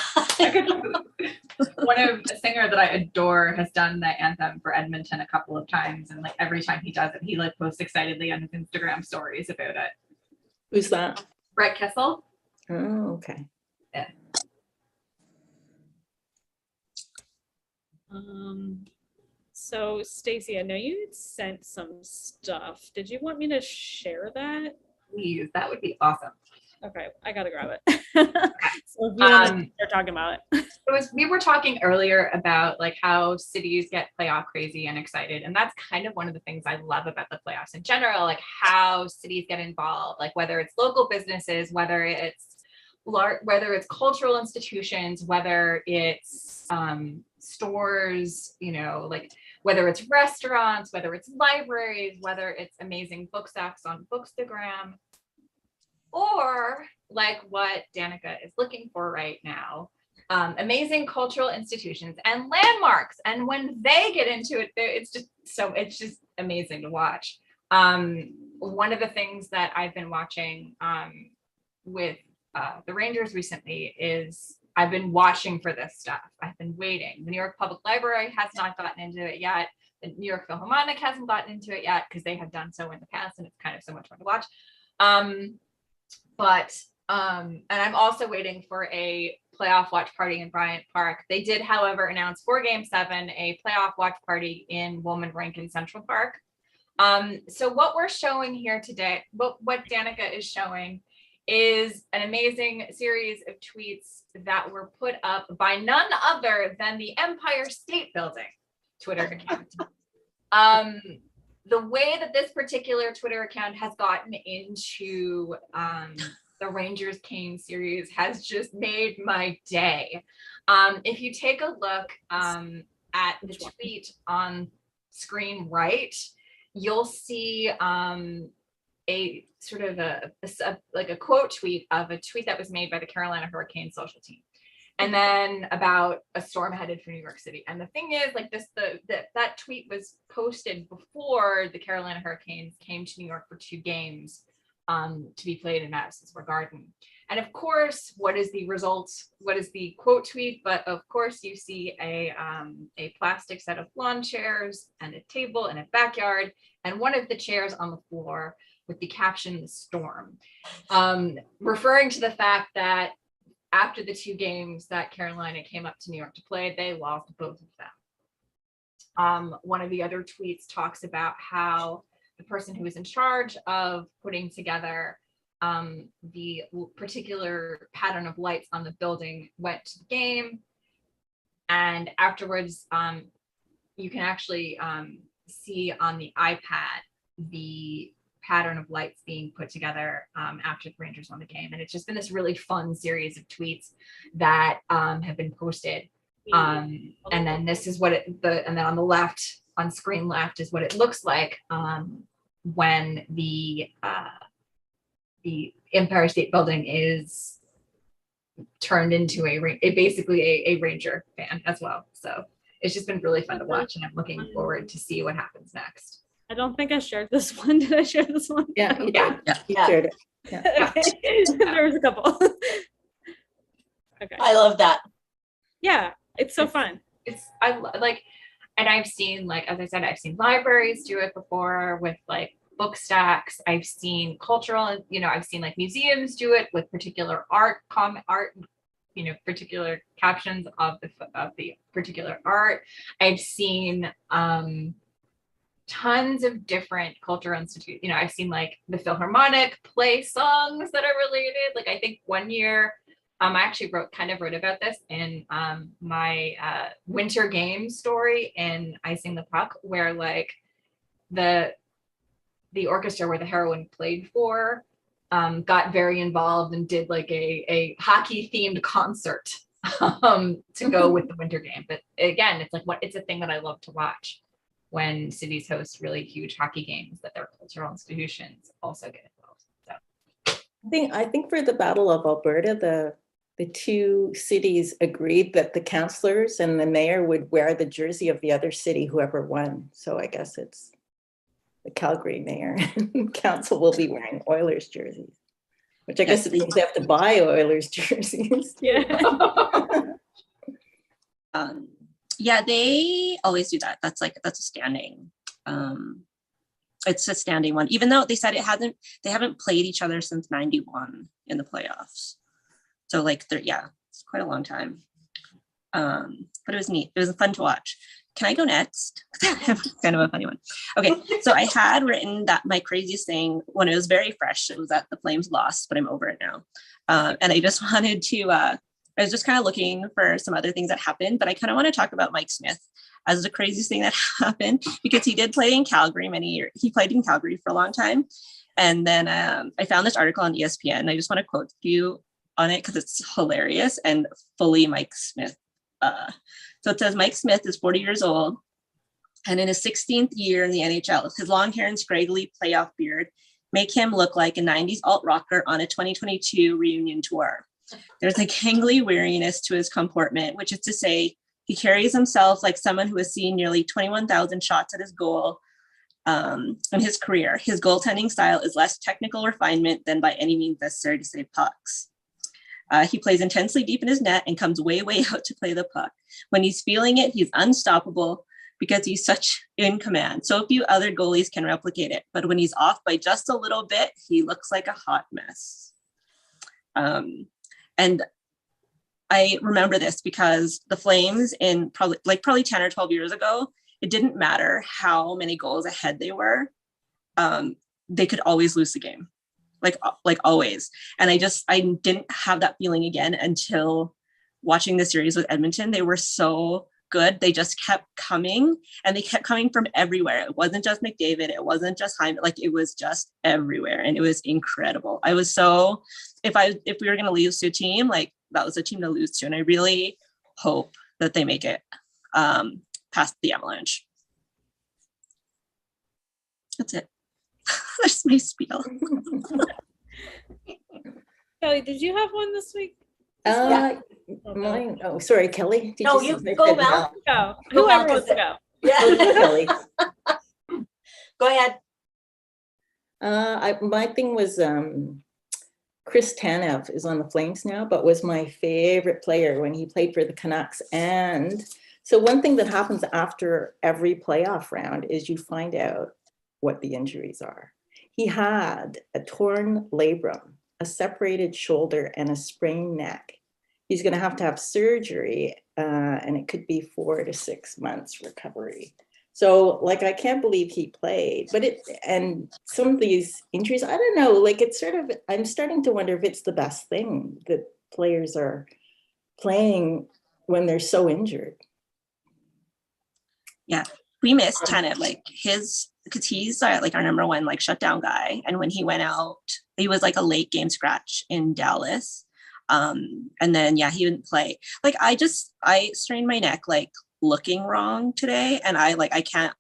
D: One of the singer that I adore has done the anthem for Edmonton a couple of times, and like every time he does it, he like posts excitedly on his Instagram stories about it.
B: Who's that?
D: Brett Kissel.
B: Oh, okay.
C: So Stacey, I know you had sent some stuff. Did you want me to share that?
D: Please, that would be awesome.
C: Okay, I gotta grab it. So if you want to start talking about it.
D: We were talking earlier about like how cities get playoff crazy and excited, and that's kind of one of the things I love about the playoffs in general, like how cities get involved, like whether it's local businesses, whether it's cultural institutions, whether it's stores, you know, like whether it's restaurants, whether it's libraries, whether it's amazing book stacks on Bookstagram, or like what Danica is looking for right now, amazing cultural institutions and landmarks. And when they get into it, it's just amazing to watch. One of the things that I've been watching with the Rangers recently is I've been watching for this stuff. I've been waiting. The New York Public Library has not gotten into it yet. The New York Philharmonic hasn't gotten into it yet because they have done so in the past, and it's kind of so much fun to watch. And I'm also waiting for a playoff watch party in Bryant Park. They did, however, announce for Game 7 a playoff watch party in Woolman Rankin Central Park. So what we're showing here today, what Danica is showing, is an amazing series of tweets that were put up by none other than the Empire State Building Twitter account. The way that this particular Twitter account has gotten into the Rangers Canes series has just made my day. If you take a look at the tweet on screen right, you'll see a sort of a quote tweet of a tweet that was made by the Carolina Hurricanes social team, and then about a storm headed for New York City. And the thing is, like that tweet was posted before the Carolina Hurricanes came to New York for 2 games to be played in Madison Square Garden. And of course, what is the result? What is the quote tweet? But of course, you see a plastic set of lawn chairs and a table in a backyard, and one of the chairs on the floor with the caption "The Storm," referring to the fact that after the 2 games that Carolina came up to New York to play, they lost both of them. One of the other tweets talks about how the person who was in charge of putting together the particular pattern of lights on the building went to the game, and afterwards you can actually see on the iPad the pattern of lights being put together after the Rangers won the game. And it's just been this really fun series of tweets that have been posted. And then this is what and then on the left, on screen left, is what it looks like when the Empire State Building is turned into basically a Ranger fan as well. So it's just been really fun to watch, and I'm looking forward to see what happens next.
C: I don't think I shared this one. Did I share this one?
B: Yeah.
A: Yeah.
B: Shared it. Yeah.
C: Okay. There was a couple. Okay.
A: I love that.
C: Yeah, it's so fun.
D: And I've seen, like, as I said, I've seen libraries do it before with like book stacks. I've seen cultural, I've seen like museums do it with particular art, particular captions of the particular art. I've seen tons of different cultural institutes. I've seen like the Philharmonic play songs that are related. Like I think one year, I actually wrote about this in my winter game story in Icing the Puck, where like the orchestra where the heroine played for got very involved and did like a hockey themed concert to go with the winter game. But again, it's a thing that I love to watch when cities host really huge hockey games, that their cultural institutions also get involved. So
B: I think for the Battle of Alberta, the 2 cities agreed that the councillors and the mayor would wear the jersey of the other city, whoever won. So I guess it's the Calgary mayor and council will be wearing Oilers jerseys, which I guess it means they have to buy Oilers jerseys.
C: Yeah.
E: Yeah, they always do that. That's a standing. It's a standing one, even though they said they haven't played each other since '91 in the playoffs. So like it's quite a long time. But it was neat. It was fun to watch. Can I go next? Kind of a funny one. Okay, so I had written that my craziest thing when it was very fresh, it was that the Flames lost, but I'm over it now. And I just wanted to, I was just kind of looking for some other things that happened, but I kind of want to talk about Mike Smith as the craziest thing that happened, because he did play in Calgary many years. He played in Calgary for a long time. And then I found this article on ESPN, and I just want to quote you on it because it's hilarious and fully Mike Smith. So it says Mike Smith is 40 years old and in his 16th year in the NHL. His long hair and scraggly playoff beard make him look like a 90s alt rocker on a 2022 reunion tour. There's a gangly weariness to his comportment, which is to say he carries himself like someone who has seen nearly 21,000 shots at his goal in his career. His goaltending style is less technical refinement than by any means necessary to save pucks. He plays intensely deep in his net and comes way, way out to play the puck. When he's feeling it, he's unstoppable because he's such in command. So few other goalies can replicate it. But when he's off by just a little bit, he looks like a hot mess. And I remember this because the Flames in probably 10 or 12 years ago, it didn't matter how many goals ahead they were. They could always lose the game. Like always. And I didn't have that feeling again until watching the series with Edmonton. They were so good. They just kept coming, and they kept coming from everywhere. It wasn't just McDavid. It wasn't just Hyman. Like, it was just everywhere. And it was incredible. I was so, if we were going to lose to a team, like, that was a team to lose to. And I really hope that they make it past the Avalanche. That's it. That's my spiel.
C: Kelly, did you have one this week?
B: Mine. Oh, sorry, Kelly.
A: No, you go, Mel.
C: Go.
A: Go,
C: Whoever
A: Mel,
C: wants to go.
A: Yeah.
B: Kelly.
A: Go ahead.
B: My thing was Chris Tanev is on the Flames now, but was my favorite player when he played for the Canucks. And so one thing that happens after every playoff round is you find out what the injuries are. He had a torn labrum, a separated shoulder, and a sprained neck. He's going to have surgery, and it could be 4 to 6 months recovery. So, like, I can't believe he played, and some of these injuries, I don't know, like, it's sort of, I'm starting to wonder if it's the best thing that players are playing when they're so injured.
E: Yeah, we missed Tanev, like, because he's like our number one, like, shutdown guy. And when he went out, he was like a late game scratch in Dallas. And then, yeah, he didn't play. Like, I strained my neck, like, looking wrong today. And I can't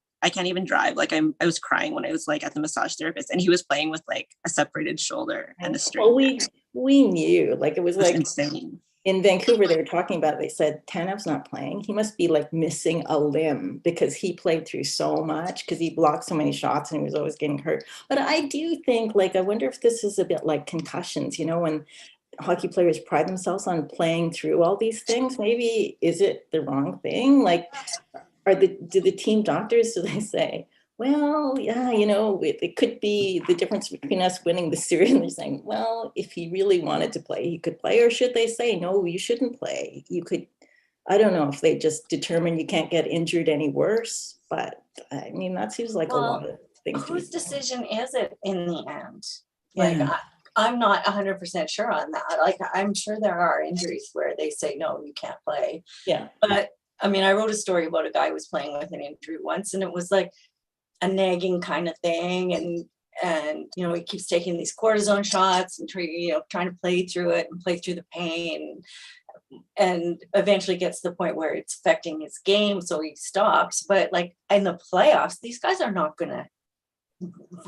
E: even drive. Like, I was crying when I was like at the massage therapist, and he was playing with like a separated shoulder and a strained neck.
B: We knew, like, it was like
E: insane.
B: In Vancouver, they were talking about it. They said Tanev's not playing. He must be like missing a limb because he played through so much, because he blocked so many shots and he was always getting hurt. But I do think, like, I wonder if this is a bit like concussions, you know, when hockey players pride themselves on playing through all these things. Maybe is it the wrong thing? Like, do the team doctors, do they say, well, yeah, you know, it could be the difference between us winning the series, and they're saying, well, if he really wanted to play, he could play? Or should they say, no, you shouldn't play? You could, I don't know if they just determine you can't get injured any worse, but I mean, that seems like a lot of things.
A: Whose decision is it in the end?
B: Yeah.
A: Like, I'm not 100% sure on that. Like, I'm sure there are injuries where they say, no, you can't play.
B: Yeah.
A: But I mean, I wrote a story about a guy who was playing with an injury once, and it was like a nagging kind of thing. And, you know, he keeps taking these cortisone shots and trying to play through it and play through the pain, and eventually gets to the point where it's affecting his game. So he stops. But like in the playoffs, these guys are not going to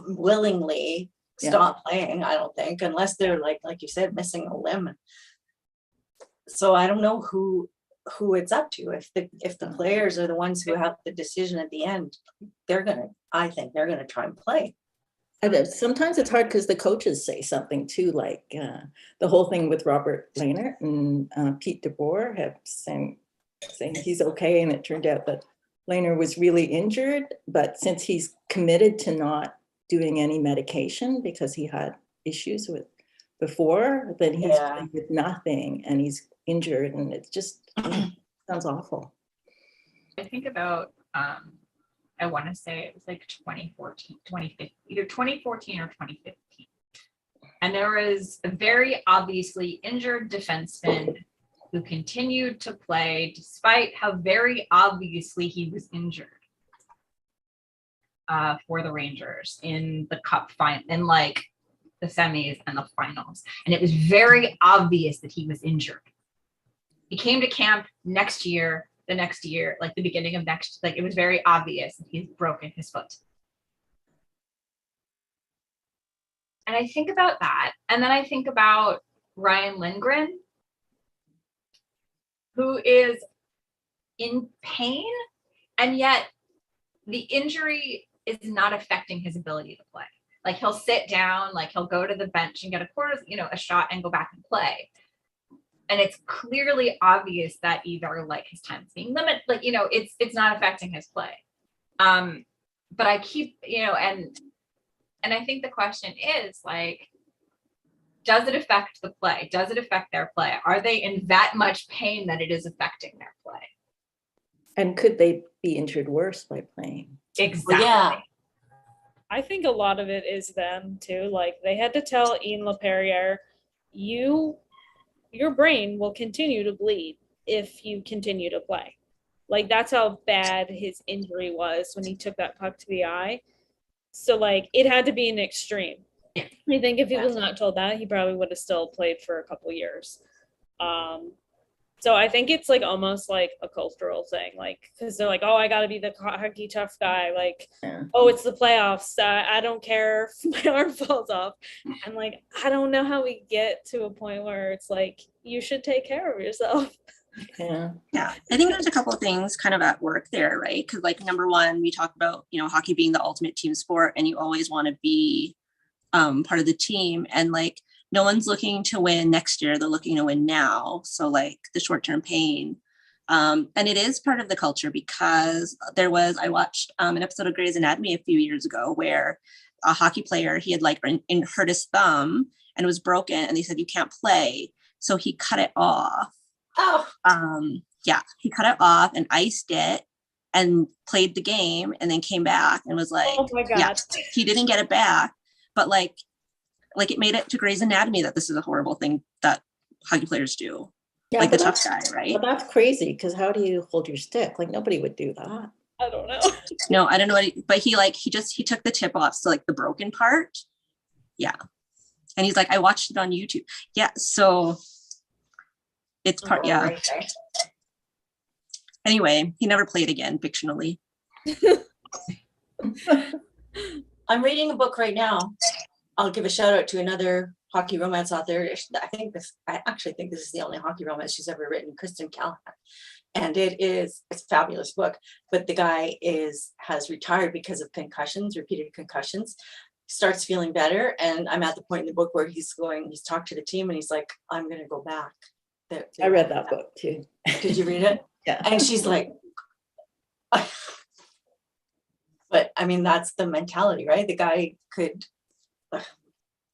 A: willingly stop playing, I don't think, unless they're like you said, missing a limb. So I don't know who it's up to. If the players are the ones who have the decision at the end, I think they're gonna try and play.
B: And sometimes it's hard because the coaches say something too, like the whole thing with Robert Lehner and Pete DeBoer have saying he's okay, and it turned out that Lehner was really injured, but since he's committed to not doing any medication because he had issues with before, then he's playing with nothing and he's injured, and it's just Sounds awful.
D: I think about, I want to say it was like 2014, 2015, either 2014 or 2015. And there was a very obviously injured defenseman who continued to play despite how very obviously he was injured for the Rangers in the cup final, in like the semis and the finals. And it was very obvious that he was injured. He came to camp next year, the next year, like the beginning of next, like it was very obvious that he's broken his foot. And I think about that. And then I think about Ryan Lindgren, who is in pain, and yet the injury is not affecting his ability to play. Like he'll sit down, like he'll go to the bench and get a shot and go back and play. And it's clearly obvious that either like his time's being limited, like, it's not affecting his play. But I keep, and I think the question is like, does it affect the play? Does it affect their play? Are they in that much pain that it is affecting their play?
B: And could they be injured worse by playing?
D: Exactly.
A: Well, yeah.
C: I think a lot of it is them too. Like they had to tell Ian LaPerriere, your brain will continue to bleed if you continue to play. Like that's how bad his injury was when he took that puck to the eye. So like it had to be an extreme.
D: Yeah.
C: I think if he was not told that, he probably would have still played for a couple years. So I think it's like almost like a cultural thing, like because they're like, oh, I gotta be the hockey tough guy, like, oh, it's the playoffs, I don't care if my arm falls off. And like, I don't know how we get to a point where it's like you should take care of yourself.
B: Yeah.
E: I think there's a couple of things kind of at work there, right? Because like number one, we talk about hockey being the ultimate team sport, and you always want to be part of the team, and like no one's looking to win next year, they're looking to win now. So like the short-term pain, and it is part of the culture, because I watched an episode of Grey's Anatomy a few years ago where a hockey player, he had like hurt his thumb and it was broken, and they said you can't play, so he cut it off. He cut it off and iced it and played the game, and then came back and was like,
C: oh my God.
E: He didn't get it back, but like it made it to Grey's Anatomy that this is a horrible thing that hockey players do.
B: Yeah,
E: like the tough guy, right?
B: But that's crazy, because how do you hold your stick? Like nobody would do that.
C: I don't know.
E: No, I don't know but he took the tip off, so like the broken part. Yeah. And he's like, I watched it on YouTube. Yeah, so it's part, yeah.
A: Right.
E: Anyway, he never played again, fictionally.
A: I'm reading a book right now. I'll give a shout out to another hockey romance author. I actually think this is the only hockey romance she's ever written, Kristen Callahan. And it's a fabulous book, but the guy has retired because of concussions, repeated concussions, starts feeling better. And I'm at the point in the book where he's talked to the team and he's like, I'm going to go back.
B: I read that book too.
A: Did you read it?
B: Yeah.
A: And she's like, but I mean, that's the mentality, right? The guy could,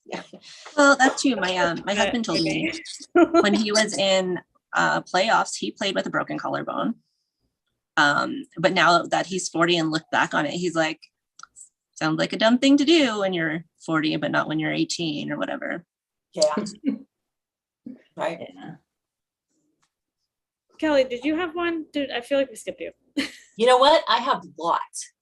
A: yeah.
E: Well, that too. My husband told me when he was in playoffs, he played with a broken collarbone. But now that he's 40 and looked back on it, he's like, sounds like a dumb thing to do when you're 40, but not when you're 18 or whatever.
A: Yeah. Right.
B: Yeah.
C: Kelly, did you have one? I feel like we skipped you.
A: You know what? I have lots.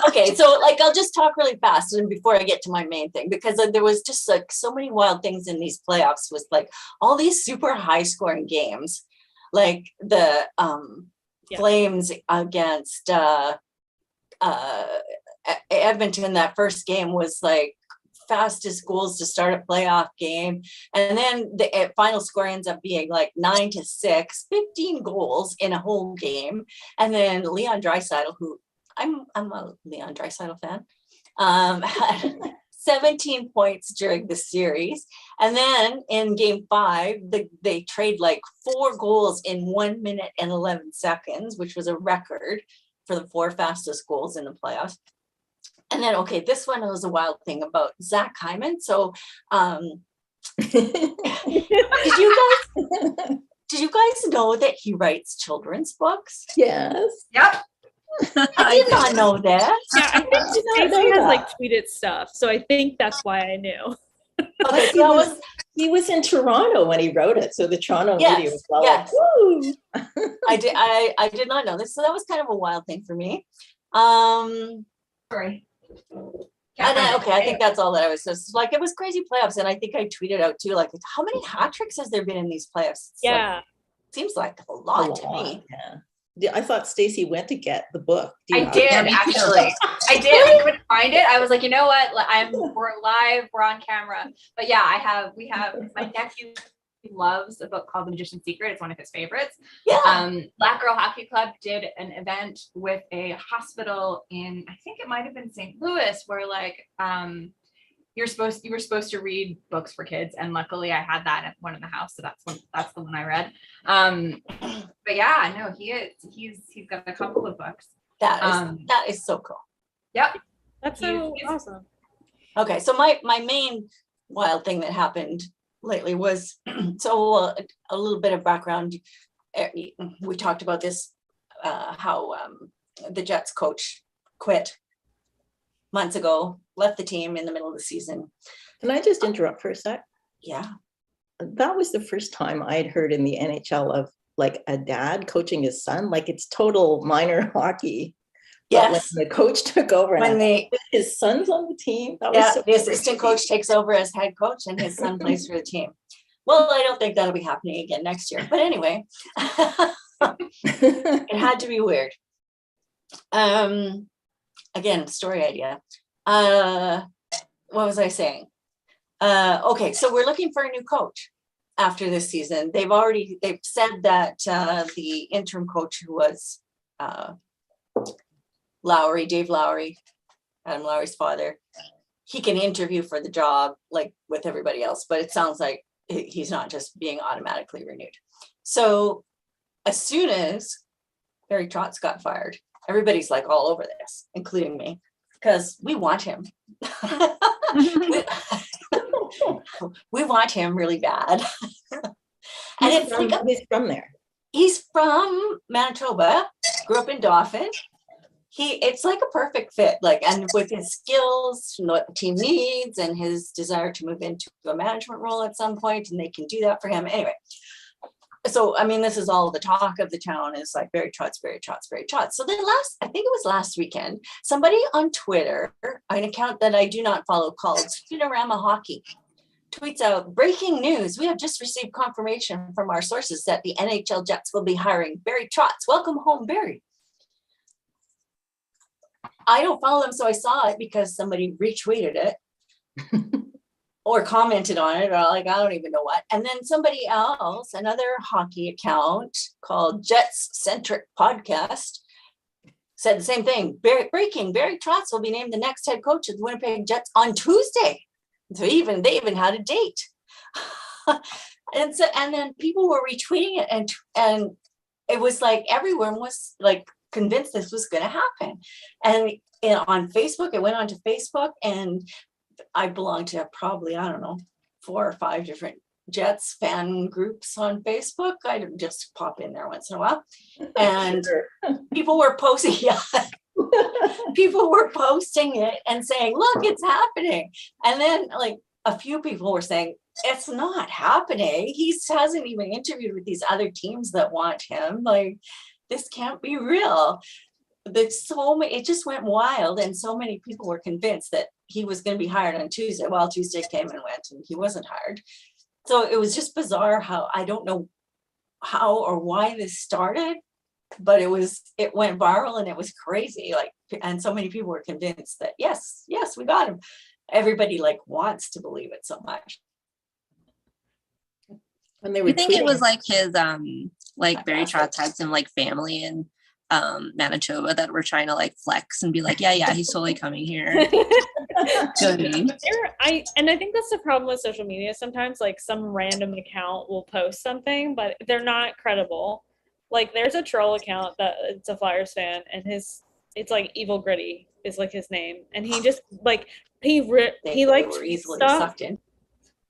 A: Okay, so like I'll just talk really fast and before I get to my main thing, because there was just like so many wild things in these playoffs with like all these super high scoring games, like the Flames against Edmonton. That first game was like fastest goals to start a playoff game, and then the final score ends up being like 9-6, 15 goals in a whole game. And then Leon Draisaitl, who I'm a Leon Draisaitl fan, had 17 points during the series. And then in game 5, they trade like 4 goals in 1 minute and 11 seconds, which was a record for the 4 fastest goals in the playoffs. And then, okay, this one was a wild thing about Zach Hyman. So Did you guys did you guys know that he writes children's books?
B: Yes.
D: Yep.
A: I did not know that.
C: Yeah, I think
B: did not
C: Stacey
B: know
C: has like
B: that.
C: tweeted stuff, so I think that's why I knew.
A: Okay, so that was
B: He was in Toronto when he wrote it, so the Toronto
A: Yes,
B: media was all
A: yes.
B: like, "Woo!"
A: I did not know this, so that was kind of a wild thing for me.
D: Sorry.
A: I think that's all that I was just like, it was crazy playoffs, and I think I tweeted out too, like, how many hat tricks has there been in these playoffs? It's like,
C: Yeah.
A: seems like a
B: A
A: lot to
B: lot,
A: me.
B: yeah. I thought Stacey went to get the book. Do you
D: I
B: have
D: did
B: it?
E: Yeah, me too.
D: actually. I did. I couldn't find it. I was like, you know what? We're live. We're on camera. But yeah, we have my nephew loves a book called The Magician's Secret. It's one of his favorites.
A: Yeah.
D: Black Girl Hockey Club did an event with a hospital in, I think it might have been St. Louis, where like you were supposed to read books for kids, and luckily I had that at one in the house, so that's the one I read. But yeah, no, he's got a couple of books.
A: That is so cool.
D: Yep.
C: That's so awesome.
A: Okay, so my main wild thing that happened lately was so a little bit of background. We talked about this, how the Jets coach quit months ago, left the team in the middle of the season.
B: Can I just interrupt for a sec?
A: Yeah.
B: That was the first time I'd heard in the NHL of like a dad coaching his son. Like it's total minor hockey. But
A: Yes.
B: when the coach took over
A: When
B: and his son's on the team, that was
A: Yeah,
B: so
A: the assistant
B: crazy.
A: coach takes over as head coach and his son plays for the team. Well, I don't think that'll be happening again next year. But anyway, it had to be weird. Again, story idea. What was I saying? Okay, so we're looking for a new coach after this season. They've said that the interim coach, who was Dave Lowry, Adam Lowry's father, he can interview for the job like with everybody else, but it sounds like he's not just being automatically renewed. So as soon as Barry Trotz got fired, everybody's like all over this, including me, because we want him. We want him really bad. And it's like
B: he's from there.
A: He's from Manitoba, grew up in Dauphin. It's like a perfect fit, like, and with his skills, what the team needs, and his desire to move into a management role at some point, and they can do that for him. Anyway, so I mean, this is all the talk of the town is like Barry Trotz, Barry Trotz, Barry Trotz. So then I think it was last weekend, somebody on Twitter, an account that I do not follow called Spinorama Hockey, tweets out, breaking news. We have just received confirmation from our sources that the NHL Jets will be hiring Barry Trotz. Welcome home, Barry. I don't follow them, so I saw it because somebody retweeted it or commented on it, or like, I don't even know what. And then somebody else, another hockey account called Jets Centric Podcast, said the same thing. Breaking, Barry Trotz will be named the next head coach of the Winnipeg Jets on Tuesday. So they even had a date. And then people were retweeting it, and it was like everyone was like convinced this was going to happen. And on Facebook, it went onto Facebook, and I belong to probably, I don't know, 4 or 5 different Jets fan groups on Facebook. I just pop in there once in a while, and people were posting, people were posting it and saying, look, it's happening. And then like a few people were saying, it's not happening. He hasn't even interviewed with these other teams that want him. Like, this can't be real. It just went wild, and so many people were convinced that he was going to be hired on Tuesday. Well, Tuesday came and went, and he wasn't hired. So it was just bizarre how, I don't know how or why this started, but it went viral, and it was crazy. Like, and so many people were convinced that yes, we got him. Everybody like wants to believe it so much.
B: When they were
E: You think it was
B: tweeting-
E: like his like Barry Trotz had some like family in Manitoba that were trying to like flex and be like, yeah, he's totally coming here. You know what I mean?
C: I think that's the problem with social media. Sometimes like some random account will post something, but they're not credible. Like there's a troll account that it's a Flyers fan, and it's like Evil Gritty is like his name, and he just like he
A: They
C: likes
A: were easily
C: stuff.
A: sucked in.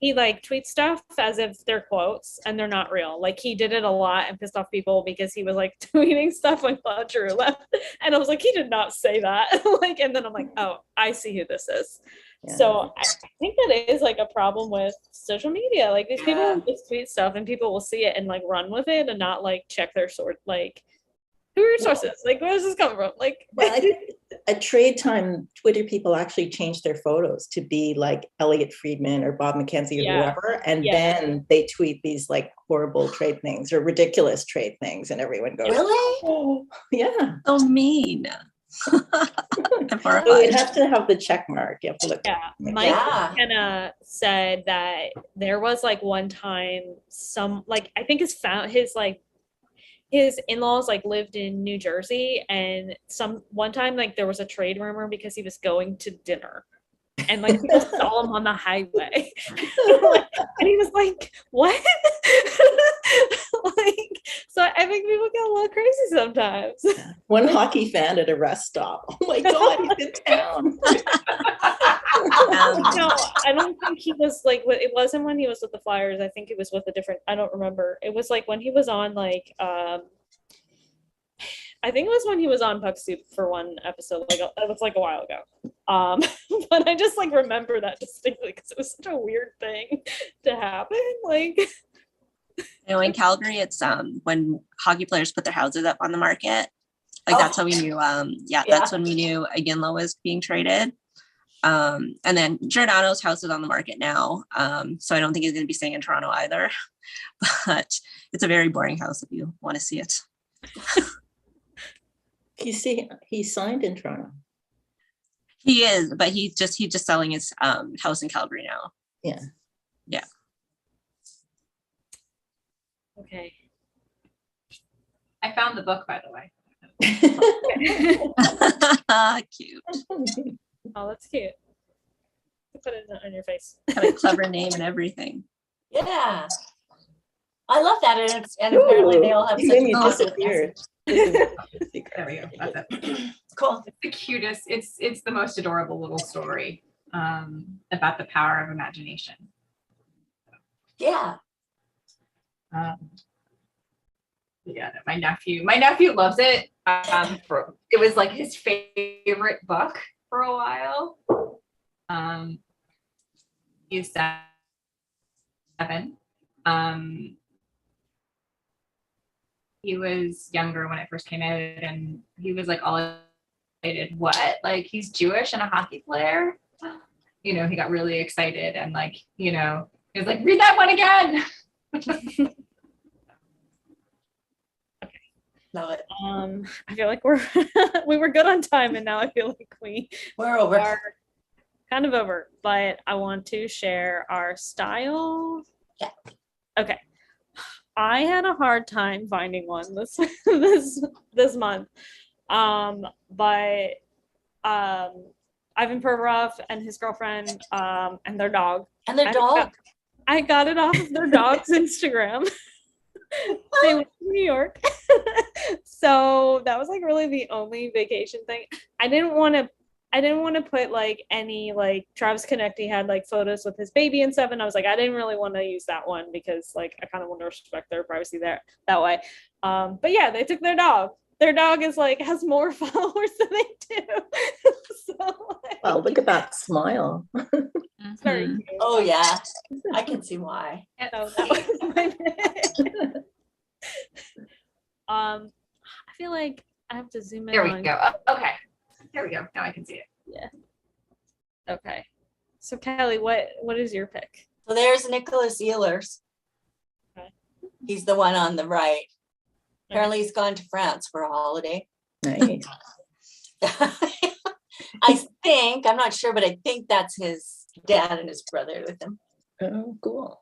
C: he like tweets stuff as if they're quotes and they're not real. Like he did it a lot and pissed off people because he was like tweeting stuff when Claude Giroux left. And I was like, he did not say that. Like, and then I'm like, oh, I see who this is.
B: Yeah.
C: So I think that is like a problem with social media. Like these people will just tweet stuff and people will see it and like run with it and not like check their source. Like, who are your sources? Like, where does this come from? Like,
B: well, I think at trade time, Twitter people actually changed their photos to be like Elliot Friedman or Bob McKenzie or whoever, and then they tweet these like horrible trade things or ridiculous trade things, and everyone goes,
A: Really?
B: "Oh, yeah."
E: So mean. I'm
B: So
E: horrified.
B: you have to have the check mark. You have to look.
C: yeah, Mike McKenna said that there was like one time some like I think his in-laws like lived in New Jersey, and one time like there was a trade rumor because he was going to dinner, and like people saw him on the highway, and he was like, "What?" Like, so I think people get a little crazy sometimes.
B: One hockey fan at a rest stop. Oh my God, he's in town.
C: No, I don't think he was like. It wasn't when he was with the Flyers. I think it was with a different. I don't remember. It was like when he was on like. I think it was when he was on Puck Soup for one episode. Like it was like a while ago. But I just like remember that distinctly because it was such a weird thing to happen. Like.
E: You know, in Calgary, it's when hockey players put their houses up on the market. Like that's how we knew. That's when we knew Iginla was being traded. And then Giordano's house is on the market now. So I don't think he's going to be staying in Toronto either. But it's a very boring house if you want to see it.
B: You see, he's signed in Toronto.
E: He is, but he's just selling his house in Calgary now.
B: Yeah.
E: Yeah.
C: Okay.
D: I found the book, by the way.
E: Cute.
C: Oh, that's cute. Put it on your face.
E: Got a clever name and everything.
A: Yeah. I love that. And apparently they all have
B: You
A: such
B: made me
A: awesome
B: disappear.
D: There we go. That's it.
A: Cool.
D: It's the cutest. It's the most adorable little story about the power of imagination.
A: Yeah.
D: Yeah, my nephew loves it. It was like his favorite book for a while. He's 7. He was younger when it first came out, and he was like all excited. What? Like he's Jewish and a hockey player? You know, he got really excited and like, you know, he was like, read that one again.
A: Love it.
C: I feel like we were good on time, and now I feel like
A: we're over.
C: Are kind of over. But I want to share our style.
A: Yeah.
C: Okay. I had a hard time finding one this month, but Ivan Provorov and his girlfriend and their dog.
A: And their dog.
C: I got it off of their dog's Instagram. They went to New York. So that was like really the only vacation thing. I didn't want to put like any like Travis Konecny had like photos with his baby and stuff, and I was like, I didn't really want to use that one because like I kind of want to respect their privacy that way. But yeah, they took their dog. Their dog is like has more followers than they do. So, like,
B: Wow, look at that smile.
C: it's very cute.
A: Oh yeah. I can see why.
C: So that was my pick. I feel like I have to zoom in.
D: There we go. Okay. There we go. Now I can see it.
C: Yeah. Okay. So Kelly, what is your pick?
A: So there's Nicholas Ehlers.
C: Okay.
A: He's the one on the right. Apparently he's gone to France for a holiday.
B: Nice.
A: I'm not sure, but I think that's his dad and his brother with him.
B: Oh, cool.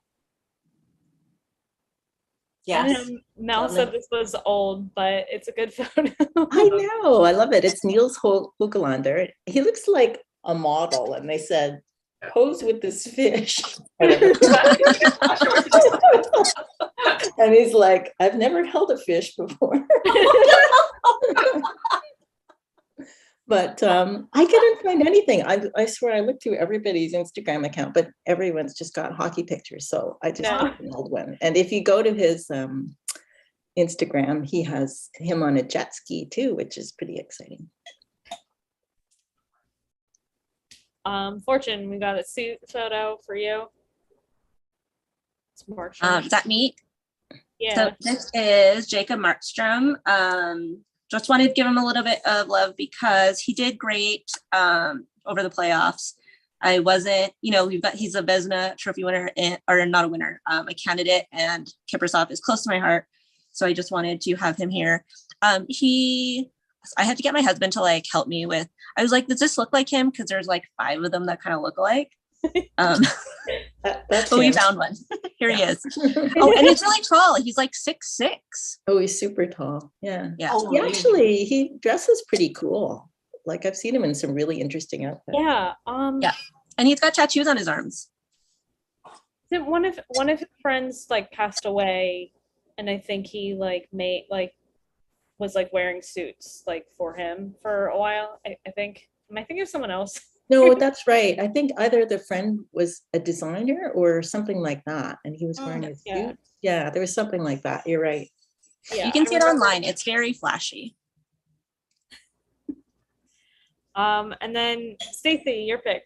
A: Yes.
C: Mel said this was old, but it's a good photo.
B: I know. I love it. It's Niels Hoogelander. He looks like a model, and they said, pose with this fish. And he's like, I've never held a fish before. But I couldn't find anything. I swear I looked through everybody's Instagram account, but everyone's just got hockey pictures. So I just took an old one. And if you go to his Instagram, he has him on a jet ski too, which is pretty exciting.
C: Fortune, we got a suit photo for you. It's March.
E: Is that me?
C: Yeah.
E: So this is Jacob Markstrom. Just wanted to give him a little bit of love because he did great over the playoffs. I wasn't, he's a Vezina Trophy winner, or not a winner, a candidate, and Kiprusoff is close to my heart. So I just wanted to have him here. I had to get my husband to help me with, I was like, does this look like him? Because there's 5 of them that kind of look alike.
B: That's
E: but we
B: him.
E: found one. Here he is. Oh, and he's really tall. He's 6'6".
B: Oh, he's super tall. Yeah.
E: Yeah.
B: He dresses pretty cool. I've seen him in some really interesting outfits.
C: Yeah.
E: Yeah. And he's got tattoos on his arms.
C: One of his friends passed away, and I think he was wearing suits for him for a while. I think. Am I thinking of someone else?
B: No, that's right. I think either the friend was a designer or something like that, and he was wearing a suit. Yeah, there was something like that. You're right.
C: Yeah,
E: you can see it online. It's very flashy.
C: And then Stacey, your pick.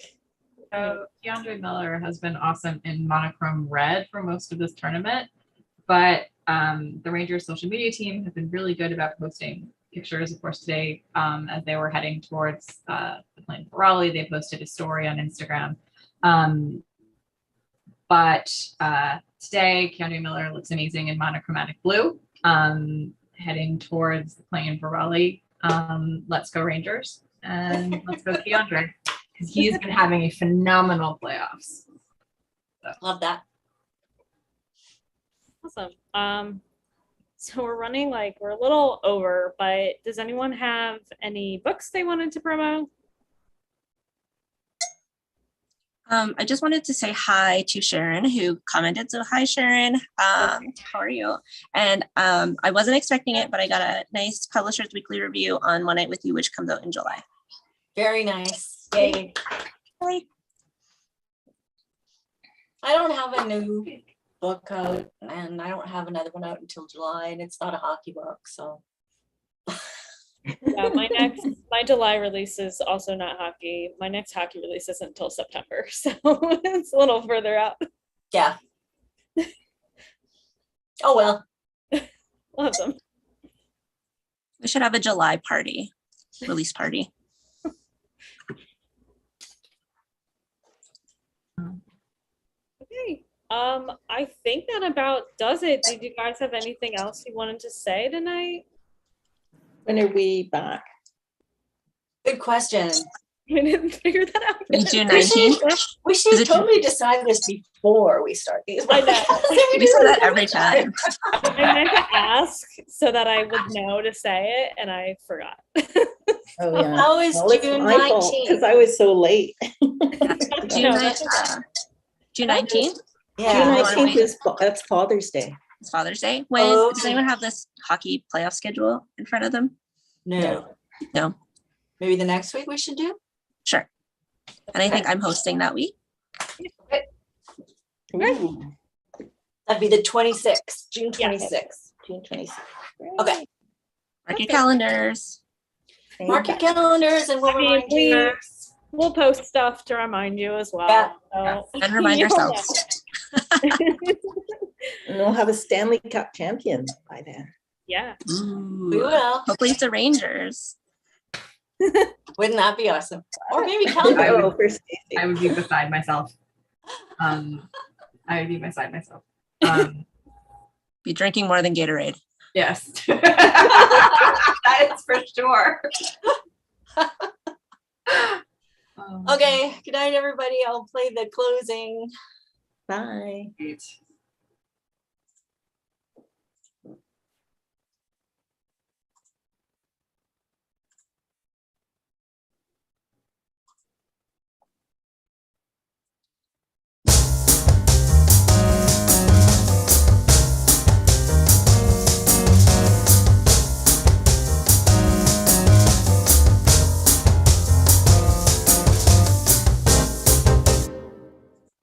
D: So Keandre Miller has been awesome in monochrome red for most of this tournament, but the Rangers social media team has been really good about posting pictures. Of course, today, as they were heading towards the plane for Raleigh, they posted a story on Instagram. But today, Keandre Miller looks amazing in monochromatic blue, heading towards the plane for Raleigh. Let's go Rangers, and let's go Keandre, because he's been having a phenomenal playoffs. So.
A: Love that.
C: Awesome. So we're running we're a little over, but does anyone have any books they wanted to promo?
E: I just wanted to say hi to Sharon, who commented. So hi, Sharon. How are you? And I wasn't expecting it, but I got a nice Publishers Weekly review on One Night with You, which comes out in July.
A: Very nice. Yay.
E: Hi.
A: I don't have a new book out, and I don't have another one out until July, and it's not a hockey book, so.
C: Yeah, my July release is also not hockey. My next hockey release isn't until September, so it's a little further out.
A: Yeah. Oh well.
C: Awesome.
E: We should have a July party, release party.
C: Okay. I think that about does it. Did you guys have anything else you wanted to say tonight?
B: When are we back?
A: Good question.
C: We didn't figure that out.
E: June 19th.
A: We should totally decide this before we start these.
C: I know.
E: We say that every time.
C: I meant to ask so that I would know to say it, and I forgot.
B: Oh yeah.
A: How is June 19th?
B: Because I was so late.
E: June 19th?
A: Yeah.
B: June 19th that's Father's Day.
E: It's Father's Day. When does anyone have this hockey playoff schedule in front of them?
A: No. Maybe the next week we should do?
E: Sure. And I think I'm hosting that week.
B: Ooh.
A: That'd be the 26th, June 26th.
B: June 26th.
A: Okay.
E: Mark your calendars.
A: Mark your calendars, and we'll remind you.
C: We'll post stuff to remind you as well.
A: Yeah.
C: So.
E: And remind yourselves.
B: And we'll have a Stanley Cup champion by then.
C: Yeah.
E: Ooh.
A: We will.
E: Hopefully it's the Rangers.
A: Wouldn't that be awesome? Or maybe Calgary.
D: I would be beside myself.
E: Be drinking more than Gatorade.
D: Yes. That is for sure.
A: Okay. Good night, everybody. I'll play the closing.
B: Bye.
D: Great.